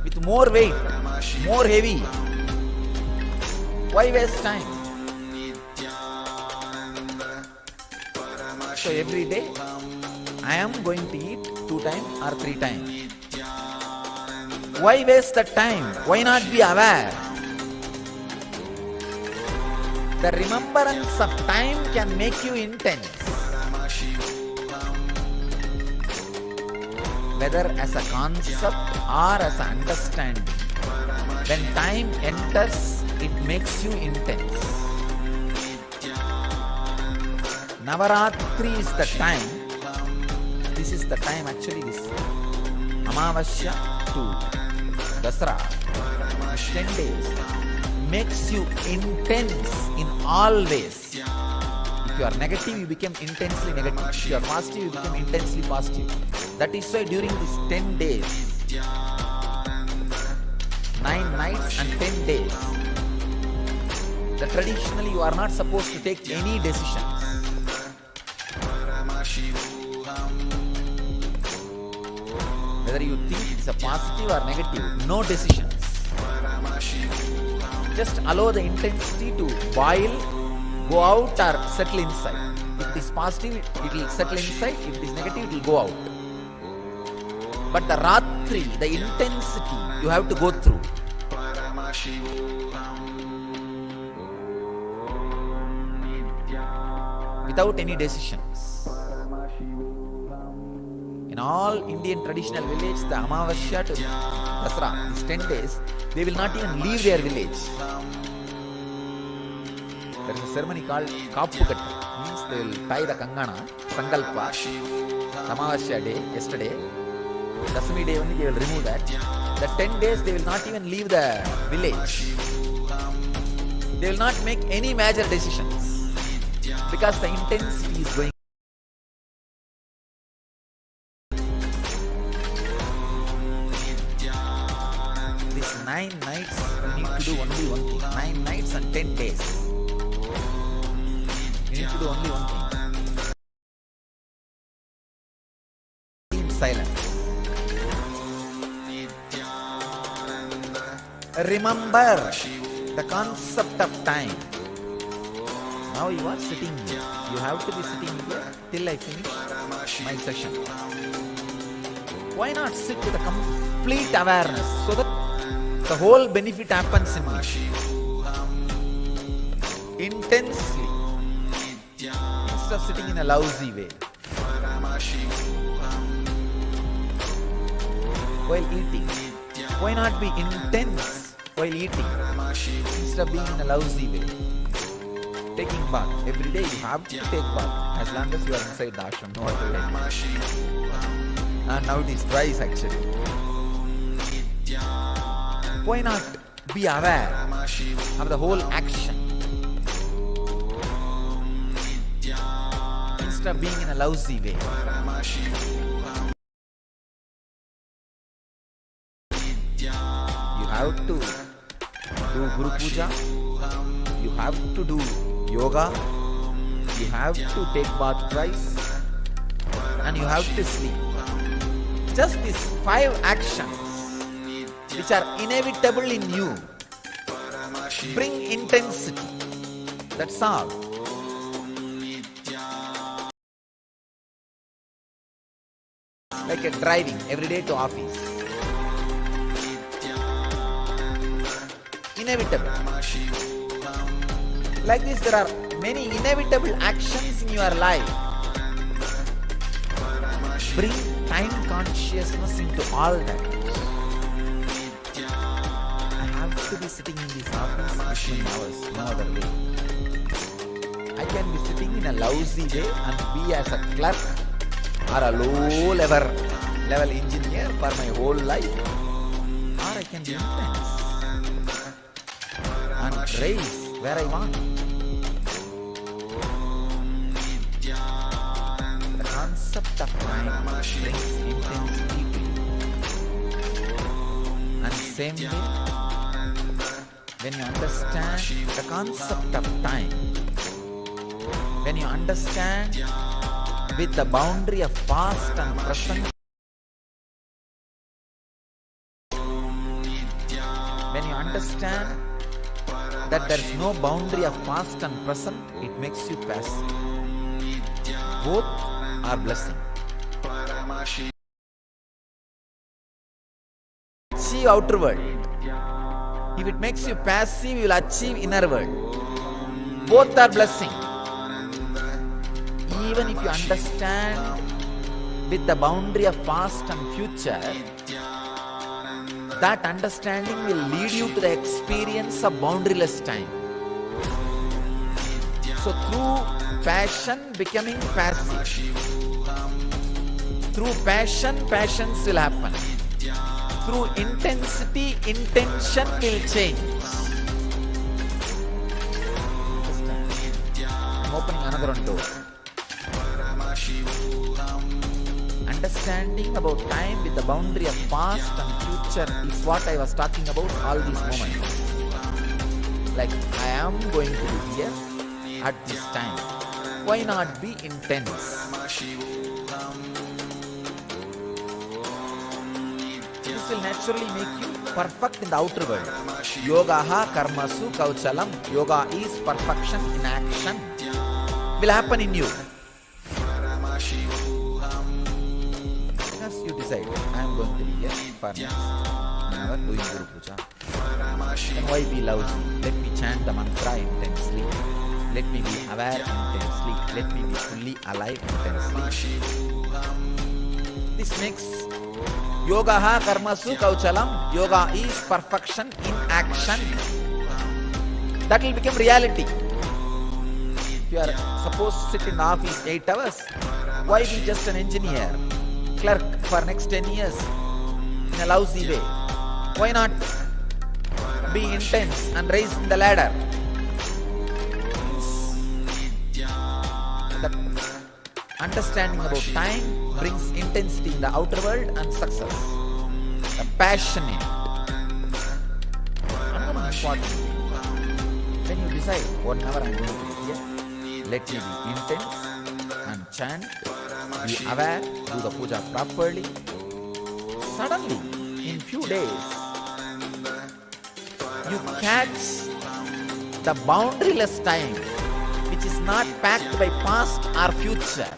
with more weight, more heavy? Why waste time? So every day I am going to eat 2 times or 3 times. Why waste the time? Why not be aware? The remembrance of time can make you intense. Whether as a concept or as an understanding. When time enters, it makes you intense. Navaratri is the time. This is the time actually, this Amavasya to Dasara, 10 days, makes you intense in all ways. If you are negative, you become intensely negative. If you are positive, you become intensely positive. That is why during these 10 days, 9 nights and 10 days, traditionally you are not supposed to take any decisions. Whether you think it's a positive or negative, no decisions. Just allow the intensity to boil, go out or settle inside. If it is positive, it will settle inside. If it is negative, it will go out. But the Ratri, the intensity, you have to go through. without any decisions. In all Indian traditional village, the Amavasya to Dasra, these 10 days, they will not even leave their village. There is a ceremony called Kappukatta, means they will tie the Kangana, Sankalpa, Amavasya day, yesterday. Dasami day only they will remove that. The 10 days they will not even leave the village. They will not make any major decisions because the intensity is going. These 9 nights you need to do only one thing. 9 nights and 10 days. You need to do only one thing. In silence. Remember the concept of time. Now you are sitting here. You have to be sitting here till I finish my session. Why not sit with a complete awareness so that the whole benefit happens in me? Intensely. Instead of sitting in a lousy way. While eating. Why not be intense while eating instead of being in a lousy way? Taking bath. Every day you have to take bath as long as you are inside the ashram. No other way. And now it is twice actually. Why not be aware of the whole action instead of being in a lousy way? You have to do Guru Puja, you have to do yoga, you have to take bath twice, and you have to sleep. Just these 5 actions which are inevitable in you bring intensity. That's all. Like a driving every day to office. Inevitable. Like this, there are many inevitable actions in your life. Bring time consciousness into all that. I have to be sitting in this office 15 hours, no other way. I can be sitting in a lousy way and be as a clerk or a low level engineer for my whole life. Or I can be intense and raise where I want. The concept of time brings intensity to you. And same way, when you understand the concept of time, when you understand with the boundary of past and present, when you understand that there is no boundary of past and present, it makes you passive. Both are blessing. Achieve outer world. If it makes you passive, you will achieve inner world. Both are blessing. Even if you understand with the boundary of past and future, that understanding will lead you to the experience of boundaryless time. So through passion becoming passive, through passion, passions will happen. Through intensity, intention will change. I'm opening another one door. Understanding about time with the boundary of past and future is what I was talking about all these moments. Like, I am going to be here at this time. Why not be intense? This will naturally make you perfect in the outer world. Yogaha karmasu kauchalam. Yoga is perfection in action. Will happen in you. You decide, I am going to be here for next hour doing Guru Puja. Then why be lousy? Let me chant the mantra intensely. Let me be aware intensely. Let me be fully alive intensely. This makes yogaha karmasu kauchalam. Yoga is perfection in action. That will become reality. If you are supposed to sit in the office 8 hours, why be just an engineer, clerk for next 10 years in a lousy way? Why not be intense and rise in the ladder? The understanding about time brings intensity in the outer world and success. The passion in it. Another important thing. When you decide, 1 hour I am going to be here, let me be intense and chant, be aware, do the puja properly. Suddenly, in few days, you catch the boundaryless time, which is not packed by past or future.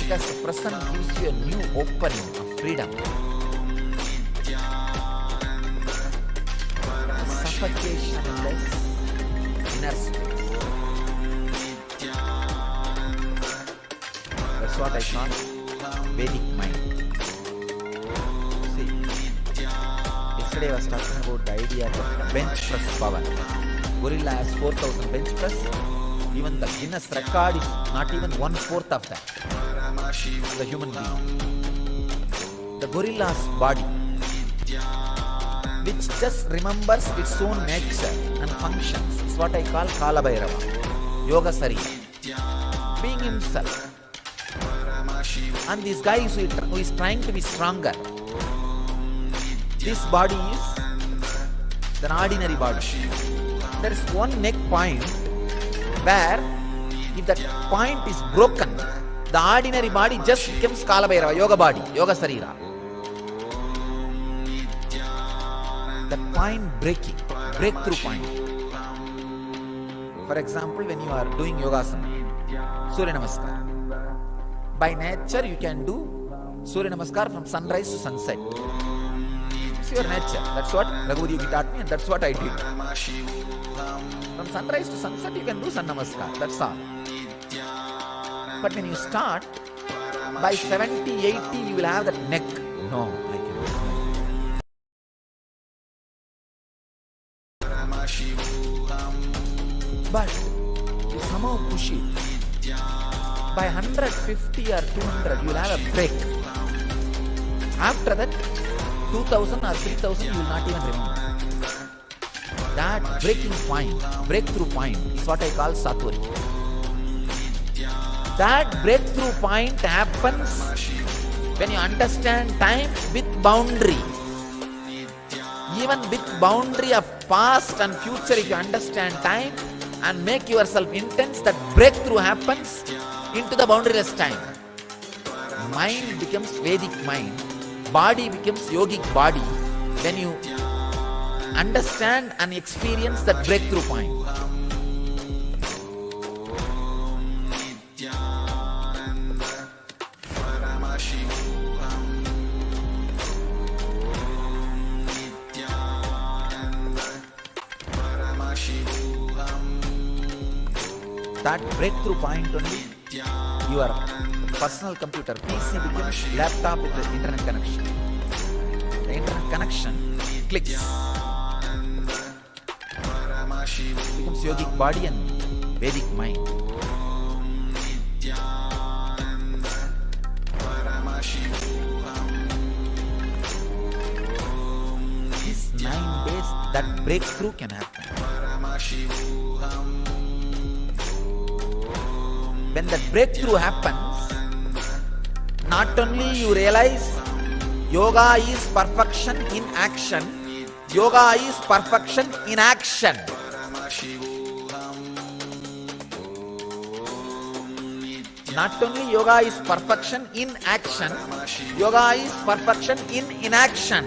Because the present gives you a new opening of freedom. Suffocationless inner space. That's what I call Vedic mind. See, yesterday I was talking about the idea of bench press power. Gorilla has 4,000 bench press. Even the Guinness record is not even 1/4 of that. The human being. The gorilla's body, which just remembers its own nature and functions, is what I call Kala Bhairava, Yoga Sarira, being himself. And this guy who is trying to be stronger, this body is an ordinary body. There is one neck point where if that point is broken, the ordinary body just becomes Kala Bhairava, Yoga body, Yoga Sarira. The point breaking, breakthrough point. For example, when you are doing yogasana, Surya Namaskar. By nature, you can do Surya Namaskar from sunrise to sunset. It's your nature. That's what Raghuvi Yogi taught me, and that's what I did. From sunrise to sunset, you can do Sun Namaskar. That's all. But when you start, by 70, 80, you will have that neck. No, I cannot. But you somehow push it. By 150 or 200, you will have a break. After that, 2000 or 3000, you will not even remember. That breaking point, breakthrough point, is what I call Satori. That breakthrough point happens when you understand time with boundary. Even with boundary of past and future, if you understand time and make yourself intense, that breakthrough happens into the boundaryless time. Mind becomes Vedic mind. Body becomes yogic body when you understand and experience that breakthrough point. That breakthrough point only, your personal computer, PC becomes laptop with the internet connection. The internet connection clicks. It becomes yogic body and Vedic mind. These 9 days, that breakthrough can happen. When that breakthrough happens, not only you realize yoga is perfection in action, yoga is perfection in action. Not only yoga is perfection in action, yoga is perfection in inaction.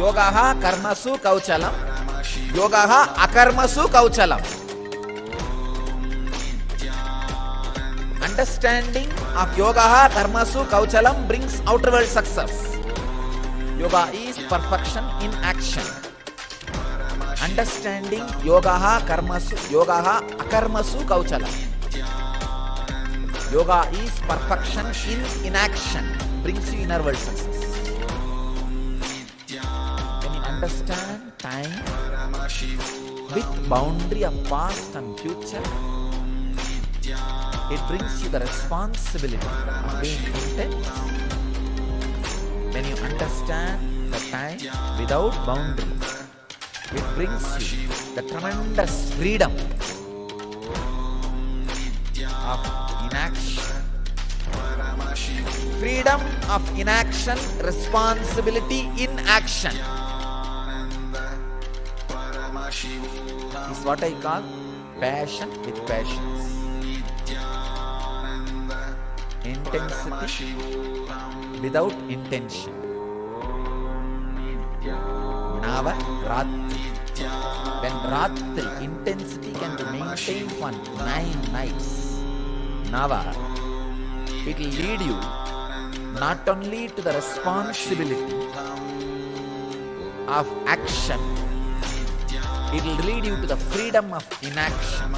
Yogaha karmasu kauchalam, yogaha akarmasu kauchalam. Understanding of yogaha karmasu kauchalam brings outer world success. Yoga is perfection in action. understanding yogaha karmasu, yogaha akarmasu kauchalam. Yoga is perfection in inaction, brings you inner world success. When you understand time with boundary of past and future, it brings you the responsibility of being intense. When you understand the time without boundary, it brings you the tremendous freedom of inaction. Freedom of inaction, responsibility in action is what I call passion with patience. Intensity without intention. Nava Ratri. When Ratri, intensity can be maintained for 9 nights. Nava, it will lead you not only to the responsibility of action, it will lead you to the freedom of inaction.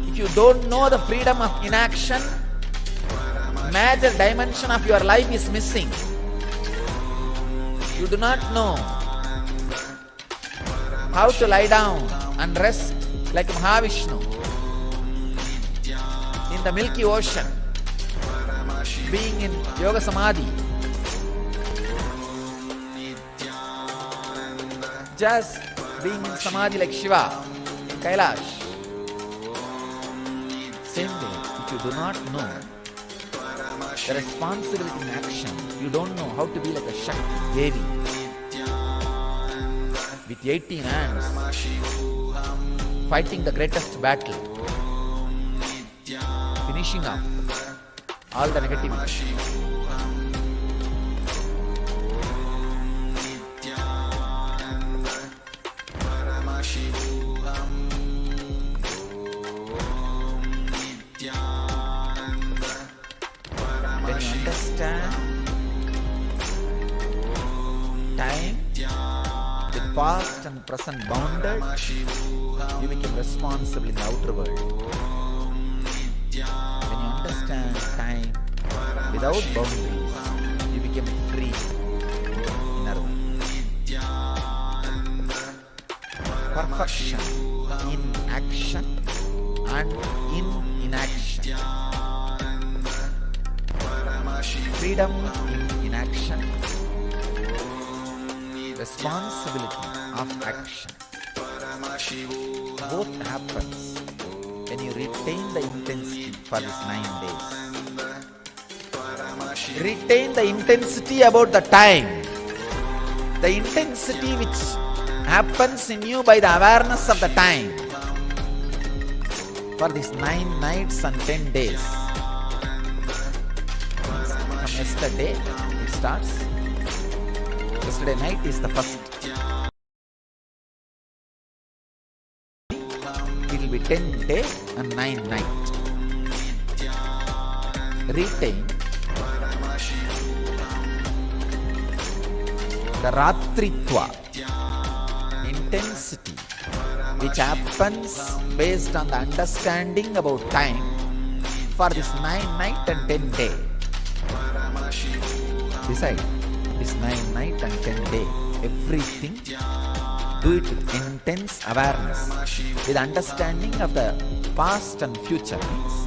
If you don't know the freedom of inaction, major dimension of your life is missing. You do not know how to lie down and rest like Mahavishnu in the Milky Ocean, being in Yoga Samadhi. Just being in Samadhi like Shiva in Kailash. Same way, if you do not know the responsibility in action, you don't know how to be like a Shakti Devi with 18 hands fighting the greatest battle, finishing up all the negativity. When you understand time with past and present bounded, you become responsible in the outer world. When you understand time without boundaries, you become free in the inner world. Perfection in action and in inaction. Freedom in inaction. Responsibility of action. Both happens when you retain the intensity for these 9 days. Retain the intensity about the time. The intensity which happens in you by the awareness of the time. For these 9 nights and 10 days. From yesterday it starts. Yesterday night is the first. It will be 10 day and 9 night. Retain the Ratritva, intensity, which happens based on the understanding about time for this 9 night and 10 day. Decide this 9 night and 10 day, everything, do it with intense awareness, with understanding of the past and future. Means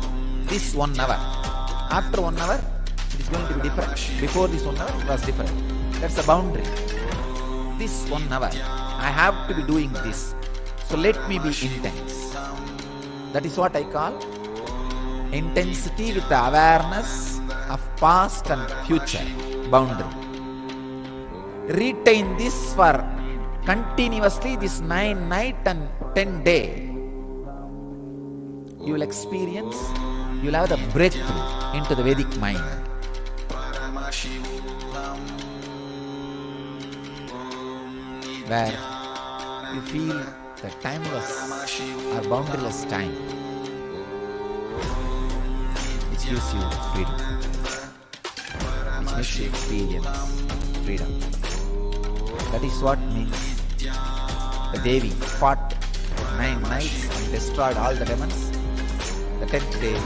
this 1 hour. After 1 hour, it is going to be different. Before this 1 hour, it was different. That's a boundary. This 1 hour, I have to be doing this. So let me be intense. That is what I call intensity with the awareness of past and future boundary. Retain this for continuously this 9 night and 10 day. You will experience, you will have the breakthrough into the Vedic mind. Where you feel the timeless or boundaryless time, which gives you freedom, which makes you experience freedom. That is what means the Devi fought 9 nights and destroyed all the demons. The 10th day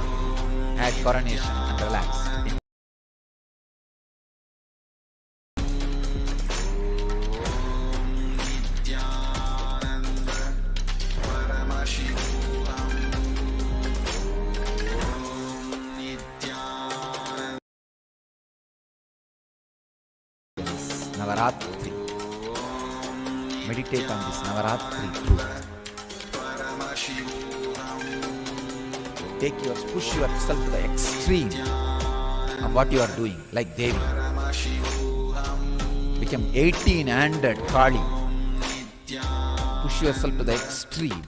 had coronation and relaxed. Navaratri. Meditate on this Navaratri truth. Push yourself to the extreme of what you are doing, like Devi. Become 18-handed Kali. Push yourself to the extreme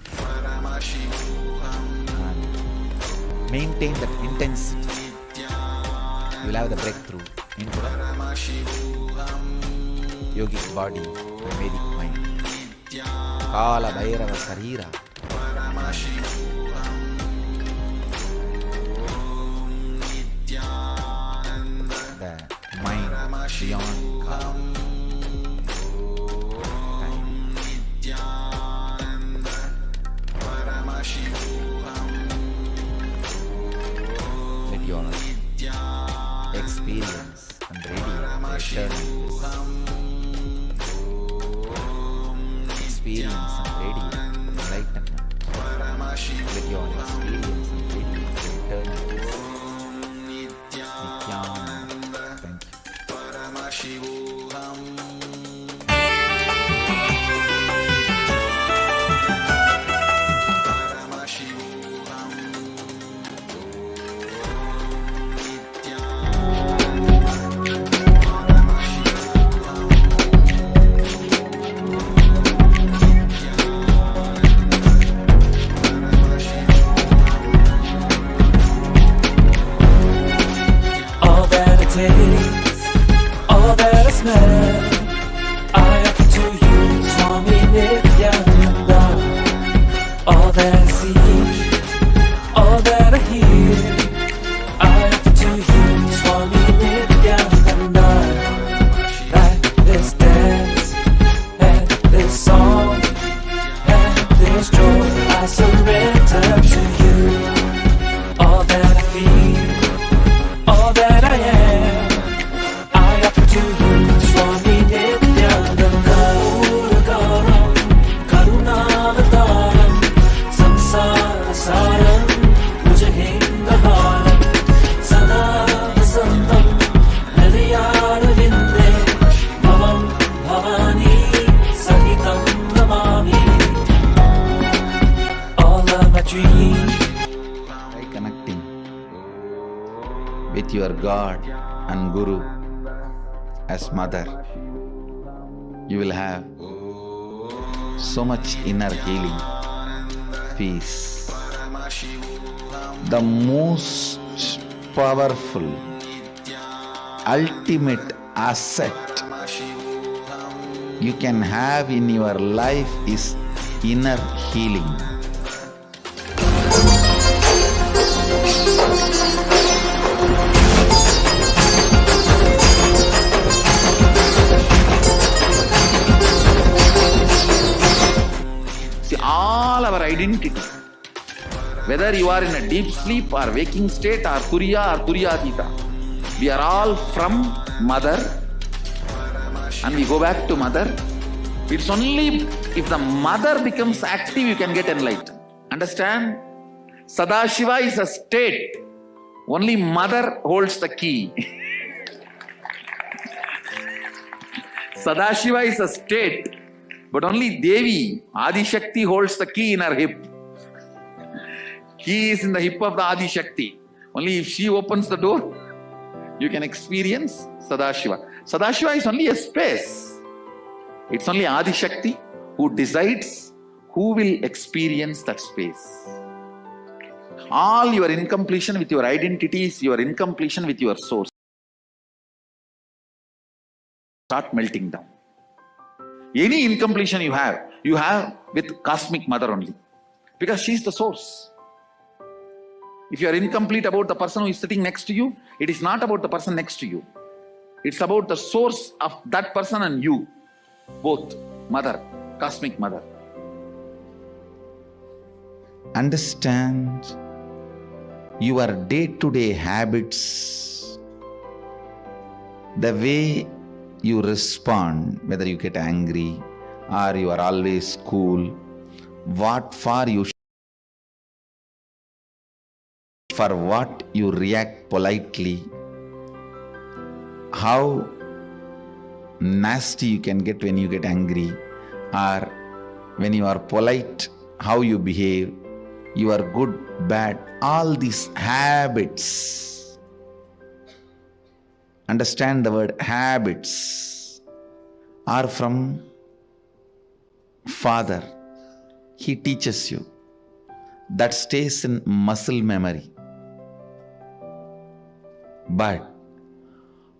and maintain that intensity. You will have the breakthrough into the yogic body and Vedic mind. Kala Bhairava Sarira. The mind beyond Kala. Let your experience and radiate eternal experience and radiate enlightenment. Let your experience and radiate eternal Nithyananda. Thank you. All that I smell, I offer to you, Swami Nithyananda. All that I see, all that I hear, I offer to you, Swami Nithyananda. Like this dance, and this song, and this joy, I surrender to you. All that I feel, all that I am, Swami Nithyananda. Puragaram, Karunavataram, Samsara Saram, Bhujahengaharam, Sada Vasantam, Hridayarvinde, Bhavam Bhavani, Sahitam Namami. All of my dreams. By connecting with your God and Guru as mother, you will have so much inner healing, peace. The most powerful, ultimate asset you can have in your life is inner healing. All our identity, whether you are in a deep sleep or waking state or Turiya or Turiyatita, we are all from mother and we go back to mother. It's only if the mother becomes active you can get enlightened. Understand? Sadashiva is a state. Only mother holds the key. Sadashiva is a state. But only Devi, Adi Shakti, holds the key in her hip. Key is in the hip of the Adi Shakti. Only if she opens the door, you can experience Sadashiva. Sadashiva is only a space. It's only Adi Shakti who decides who will experience that space. All your incompletion with your identities, your incompletion with your source, start melting down. Any incompletion you have with Cosmic Mother only. Because she is the source. If you are incomplete about the person who is sitting next to you, it is not about the person next to you. It's about the source of that person and you. both, mother, cosmic mother. Understand your day-to-day habits, the way you respond, whether you get angry or you are always cool, what for what you react politely, how nasty you can get when you get angry, or when you are polite, how you behave, you are good, bad, all these habits. Understand the word habits are from Father. He teaches you. That stays in muscle memory. But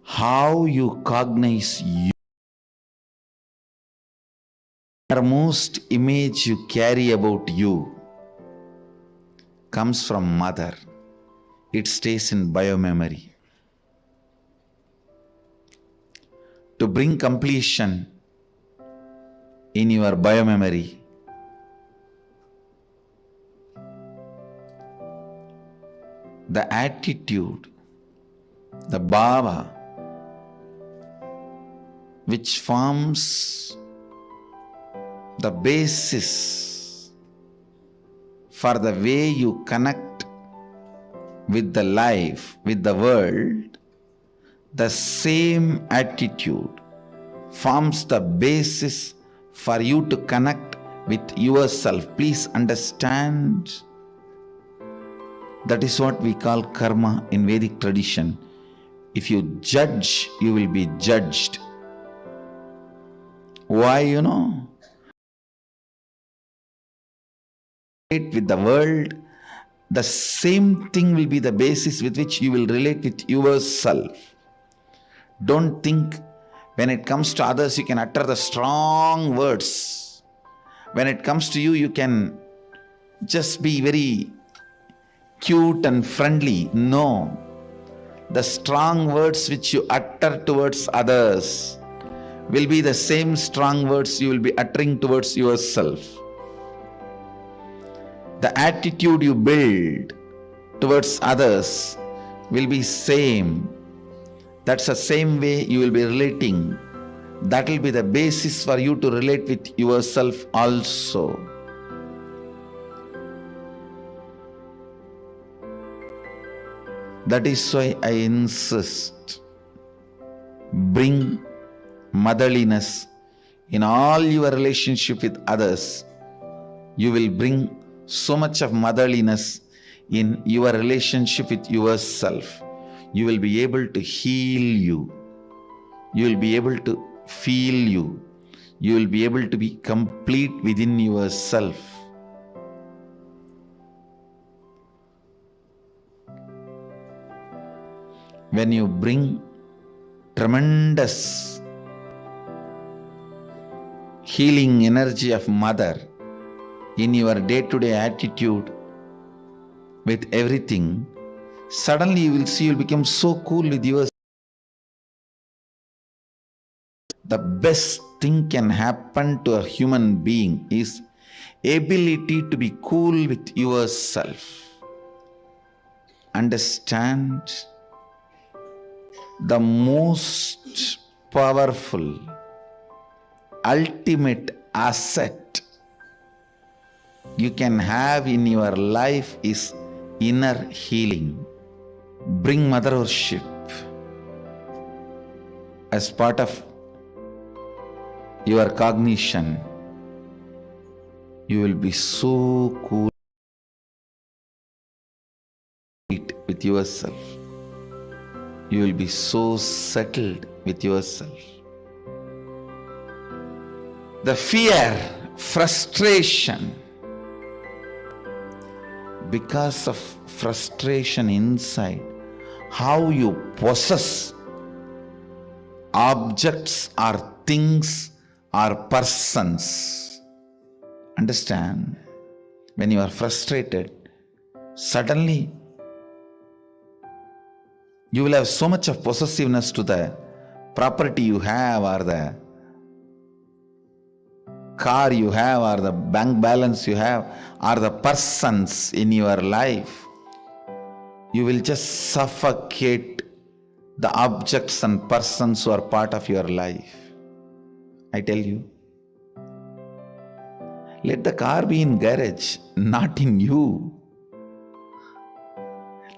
how you cognize you, the most image you carry about you comes from mother. It stays in biomemory. To bring completion in your biomemory, the attitude, the bhava, which forms the basis for the way you connect with the life, with the world, the same attitude forms the basis for you to connect with yourself. Please understand, that is what we call karma in Vedic tradition. If you judge, you will be judged. Why, with the world, the same thing will be the basis with which you will relate with yourself. Don't think when it comes to others you can utter the strong words. When it comes to you, you can just be very cute and friendly. No. The strong words which you utter towards others will be the same strong words you will be uttering towards yourself. The attitude you build towards others will be same. That's the same way you will be relating. That will be the basis for you to relate with yourself also. That is why I insist, bring motherliness in all your relationship with others. You will bring so much of motherliness in your relationship with yourself. You will be able to heal you. You will be able to feel you. You will be able to be complete within yourself. When you bring tremendous healing energy of mother in your day-to-day attitude with everything, suddenly you will see you will become so cool with yourself. The best thing can happen to a human being is ability to be cool with yourself. Understand, the most powerful, ultimate asset you can have in your life is inner healing. Bring mother worship as part of your cognition. You will be so cool with yourself. You will be so settled with yourself. The fear, frustration, because of frustration inside, how you possess objects or things or persons. Understand? When you are frustrated, suddenly you will have so much of possessiveness to the property you have or the car you have, or the bank balance you have, or the persons in your life, you will just suffocate the objects and persons who are part of your life. I tell you, let the car be in garage, not in you.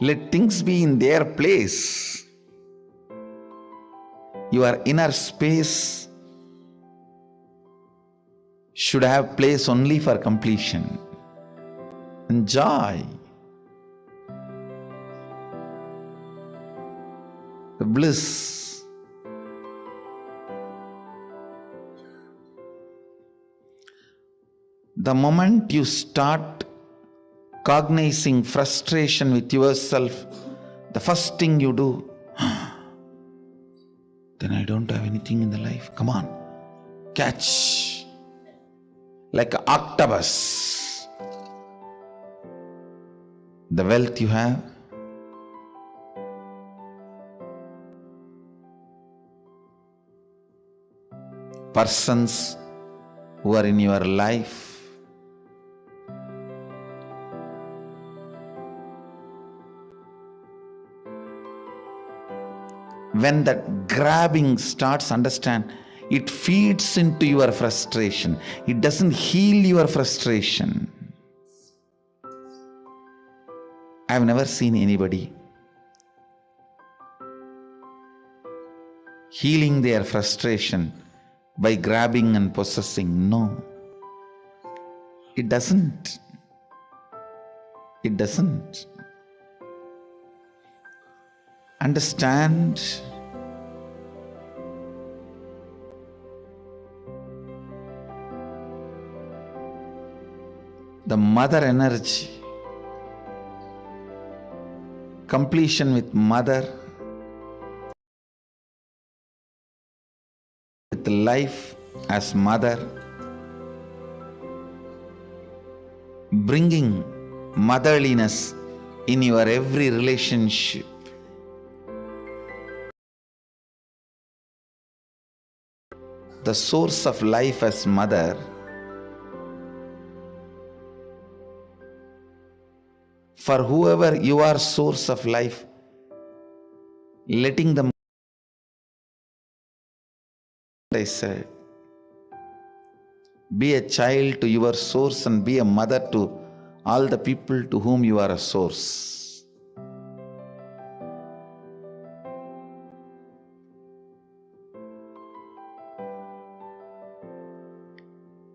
Let things be in their place. Your inner space should have place only for completion and joy, the bliss. The moment you start cognizing frustration with yourself, the first thing you do, then I don't have anything in the life. Come on, catch like an octopus the wealth you have. Persons who are in your life. When that grabbing starts, understand, it feeds into your frustration. It doesn't heal your frustration. I've never seen anybody healing their frustration by grabbing and possessing. No. It doesn't. It doesn't. Understand, the mother energy, completion with mother, with life as mother, bringing motherliness in your every relationship. The source of life as mother, for whoever you are source of life, letting them, I said, be a child to your source and be a mother to all the people to whom you are a source.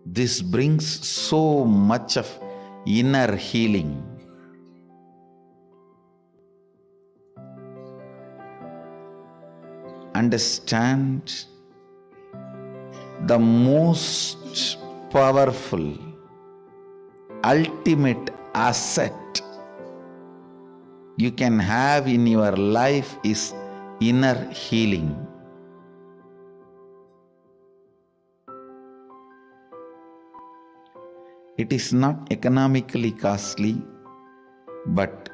This brings so much of inner healing. Understand, the most powerful, ultimate asset you can have in your life is inner healing. It is not economically costly, but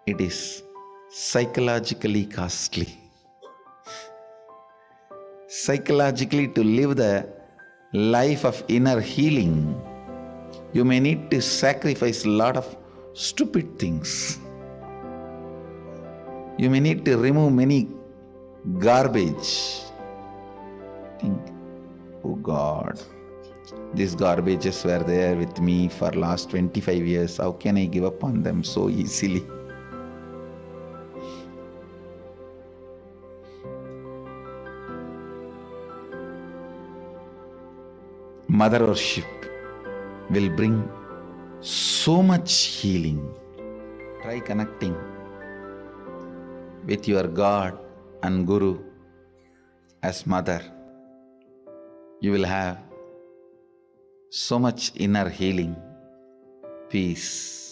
it is psychologically costly. Psychologically, to live the life of inner healing, you may need to sacrifice a lot of stupid things. You may need to remove many garbage. Think, oh God, these garbages were there with me for last 25 years. How can I give up on them so easily? Mother worship will bring so much healing. Try connecting with your God and Guru as mother. You will have so much inner healing, peace.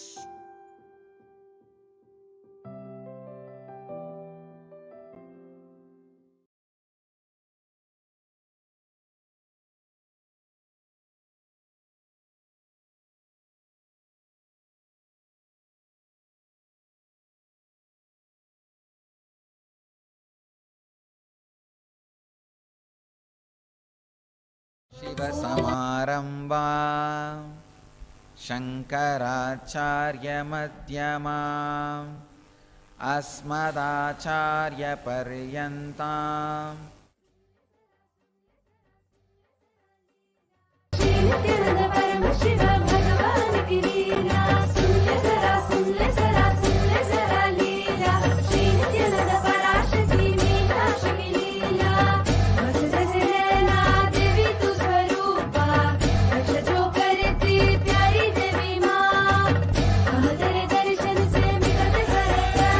शिवसमारम्भा शङ्कराचार्यमध्यमाम् अस्मदाचार्यपर्यन्ताम् नित्यानंद परम शिव भगवान की लीला सुन ले जरा लीला श्री नित्यानंद पराशक्ति मीनाक्षी की लीला बस जैसे नैना देवी तू स्वरूपा रक्षा जो करती प्यारी देवी माँ तेरे दर्शन से मिलत करता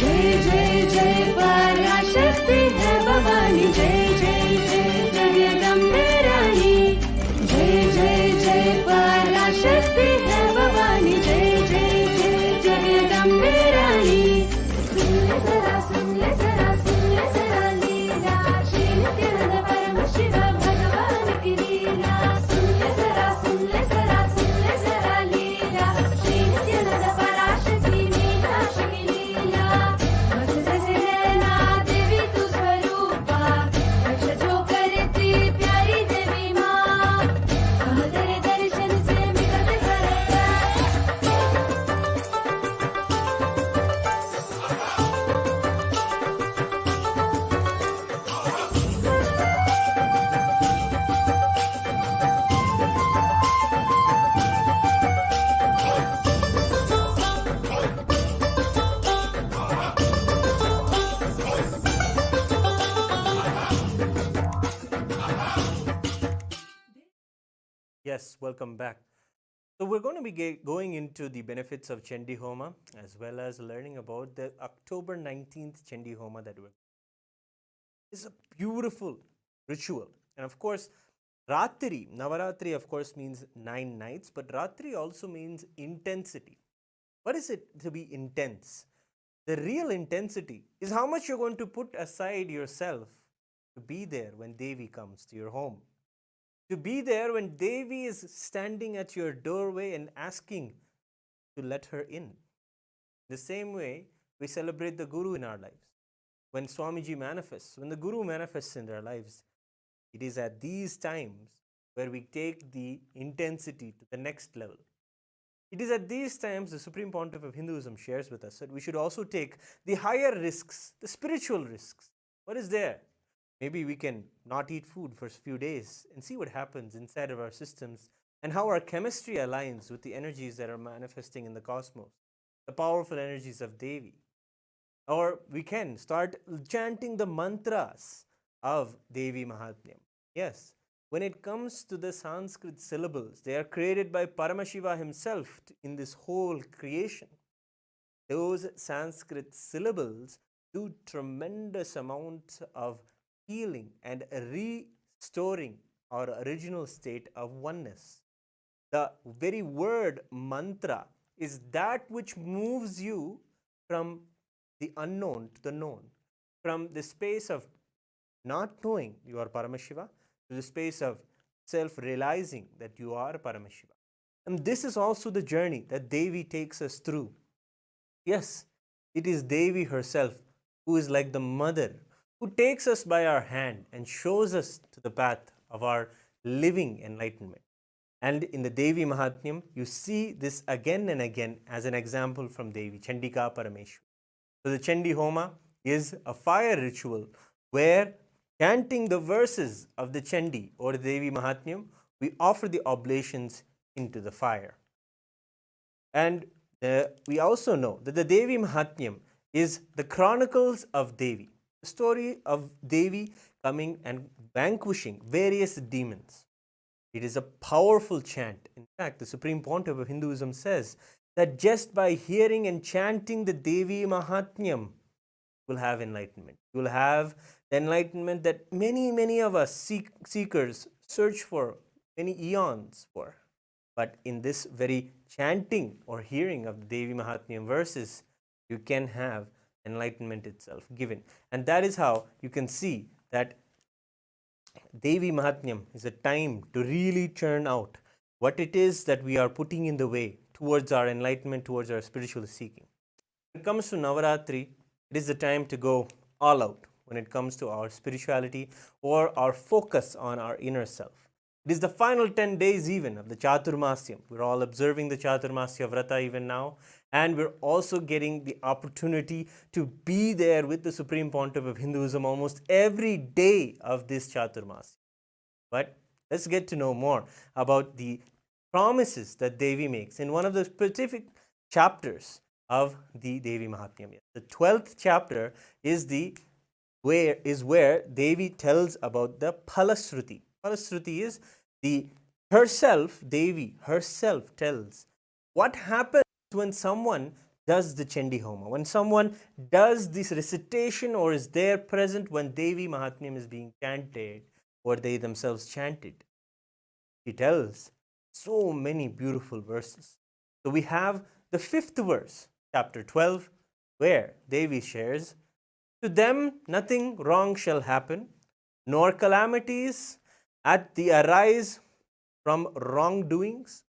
जय जय जय पराशक्ति है भवानी जय जय Yes, welcome back. So we're going to be going into the benefits of Chandi Homa as well as learning about the October 19th Chandi Homa that we're. It's a beautiful ritual. And of course, Ratri, Navaratri of course means 9 nights, but Ratri also means intensity. What is it to be intense? The real intensity is how much you're going to put aside yourself to be there when Devi comes to your home. To be there when Devi is standing at your doorway and asking to let her in. The same way we celebrate the Guru in our lives. When Swamiji manifests, when the Guru manifests in their lives, it is at these times where we take the intensity to the next level. It is at these times the Supreme Pontiff of Hinduism shares with us that we should also take the higher risks, the spiritual risks. What is there? Maybe we can not eat food for a few days and see what happens inside of our systems and how our chemistry aligns with the energies that are manifesting in the cosmos, the powerful energies of Devi. Or we can start chanting the mantras of Devi Mahatmyam. Yes, when it comes to the Sanskrit syllables, they are created by Paramashiva himself in this whole creation. Those Sanskrit syllables do tremendous amount of healing and restoring our original state of oneness. The very word mantra is that which moves you from the unknown to the known, from the space of not knowing you are Paramashiva to the space of self realizing that you are Paramashiva. And this is also the journey that Devi takes us through. Yes, it is Devi herself who is like the mother who takes us by our hand and shows us to the path of our living enlightenment. And in the Devi Mahatmyam, you see this again and again as an example from Devi, Chandika Parameshwari. So the Chandi Homa is a fire ritual where, chanting the verses of the Chandi or the Devi Mahatmyam, we offer the oblations into the fire. And we also know that the Devi Mahatmyam is the chronicles of Devi, the story of Devi coming and vanquishing various demons. It is a powerful chant. In fact, the Supreme Pontiff of Hinduism says that just by hearing and chanting the Devi Mahatmyam, will have enlightenment. You will have the enlightenment that many of us seekers search for many eons for. But in this very chanting or hearing of the Devi Mahatmyam verses, you can have enlightenment itself given. And that is how you can see that Devi Mahatmyam is a time to really churn out what it is that we are putting in the way towards our enlightenment, towards our spiritual seeking. When it comes to Navaratri, it is the time to go all out when it comes to our spirituality or our focus on our inner self. It is the final 10 days even of the Chaturmasyam. We're all observing the Chaturmasya Vrata even now, and we're also getting the opportunity to be there with the Supreme Pontiff of Hinduism almost every day of this Chaturmasya. But let's get to know more about the promises that Devi makes in one of the specific chapters of the Devi Mahatmyam. The 12th chapter is where Devi tells about the Phalasruti. Phalasruti is Devi herself tells what happens when someone does the Chandi Homa, when someone does this recitation or is there present when Devi Mahatmyam is being chanted or they themselves chanted. She tells so many beautiful verses. So we have the 5th verse, chapter 12, where Devi shares, "To them nothing wrong shall happen, nor calamities at the arise from wrongdoings,"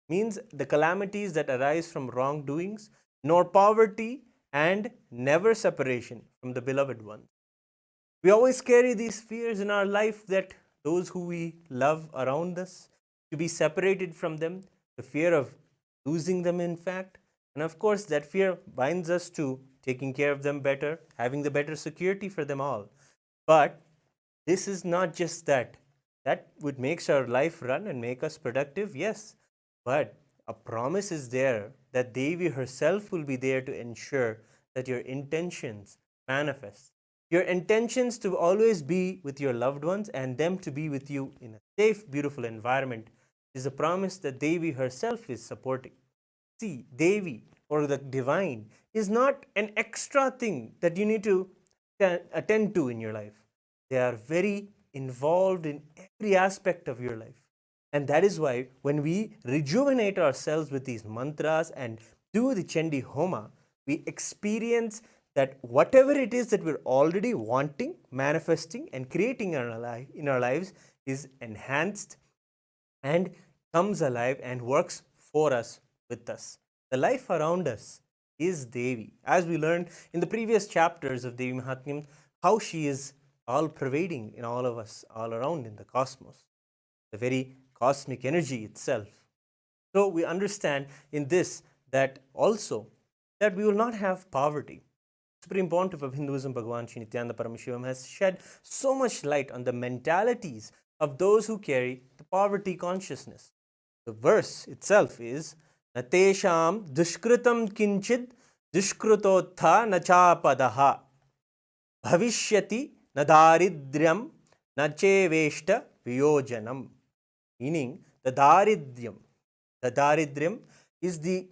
means the calamities that arise from wrongdoings, "nor poverty and never separation from the beloved one." We always carry these fears in our life that those who we love around us, to be separated from them, the fear of losing them in fact. And of course, that fear binds us to taking care of them better, having the better security for them all. But this is not just that. That would make our life run and make us productive, yes. But a promise is there that Devi herself will be there to ensure that your intentions manifest. Your intentions to always be with your loved ones and them to be with you in a safe, beautiful environment It is a promise that Devi herself is supporting. See, Devi or the divine is not an extra thing that you need to attend to in your life. They are very involved in every aspect of your life. And that is why when we rejuvenate ourselves with these mantras and do the Chandi Homa, we experience that whatever it is that we're already wanting, manifesting, and creating in our lives is enhanced and comes alive and works for us, with us. The life around us is Devi. As we learned in the previous chapters of Devi Mahatmyam, how she is all pervading in all of us, all around in the cosmos, the very cosmic energy itself. So we understand in this that also that we will not have poverty. Supreme Pontiff of Hinduism, Bhagavan Sri Nithyananda Paramashivam, has shed so much light on the mentalities of those who carry the poverty consciousness. The verse itself is Natesham dushkritam kinchid dushkrutotha nachapadaha bhavishyati nadaridryam nacheveshta viyojanam. Meaning the daridryam is the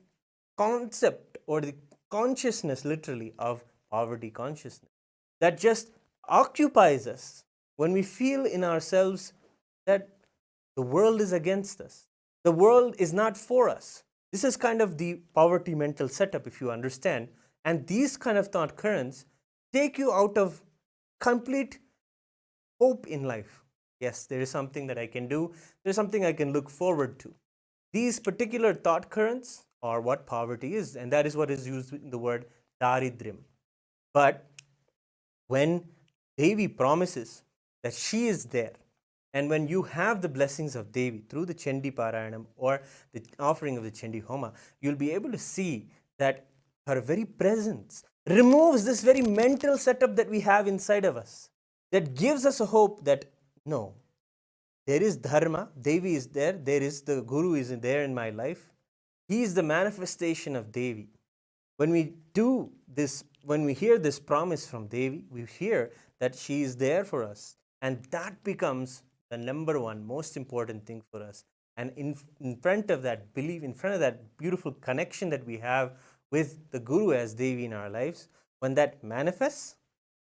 concept or the consciousness literally of poverty consciousness that just occupies us when we feel in ourselves that the world is against us. The world is not for us. This is kind of the poverty mental setup, if you understand. And these kind of thought currents take you out of complete hope in life. Yes, there is something that I can do, there's something I can look forward to. These particular thought currents are what poverty is, and that is what is used in the word daridryam. But when Devi promises that she is there, and when you have the blessings of Devi through the Chandi Parayanam or the offering of the Chandi Homa, you'll be able to see that her very presence removes this very mental setup that we have inside of us, that gives us a hope that no, there is dharma, Devi is there, there is the Guru is there in my life. He is the manifestation of Devi. When we do this, when we hear this promise from Devi, we hear that she is there for us. And that becomes the number one most important thing for us. And in front of that belief, in front of that beautiful connection that we have with the Guru as Devi in our lives, when that manifests,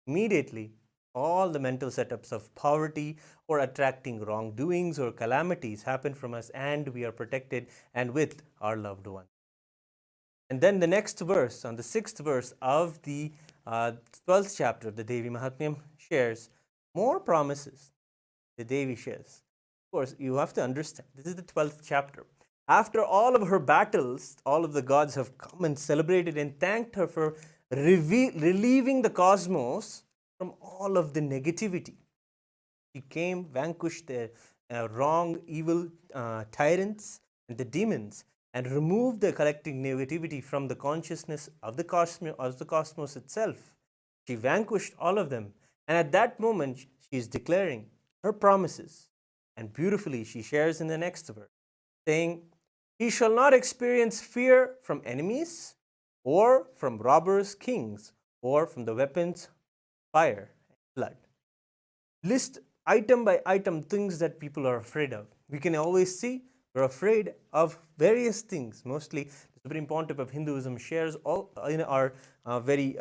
immediately all the mental setups of poverty or attracting wrongdoings or calamities happen from us, and we are protected and with our loved one. And then the next verse, on the 6th verse of the 12th chapter of the Devi Mahatmyam, shares more promises the Devi shares. Of course, you have to understand, this is the 12th chapter. After all of her battles, all of the gods have come and celebrated and thanked her for relieving the cosmos from all of the negativity. She came, vanquished the wrong, evil tyrants and the demons, and removed the collective negativity from the consciousness of the cosmos itself. She vanquished all of them. And at that moment, she is declaring her promises. And beautifully, she shares in the next verse, saying, "He shall not experience fear from enemies, or from robbers, kings, or from the weapons, fire, and blood." List item by item things that people are afraid of. We can always see we're afraid of various things. Mostly, the Supreme Pontiff of Hinduism shares all in our very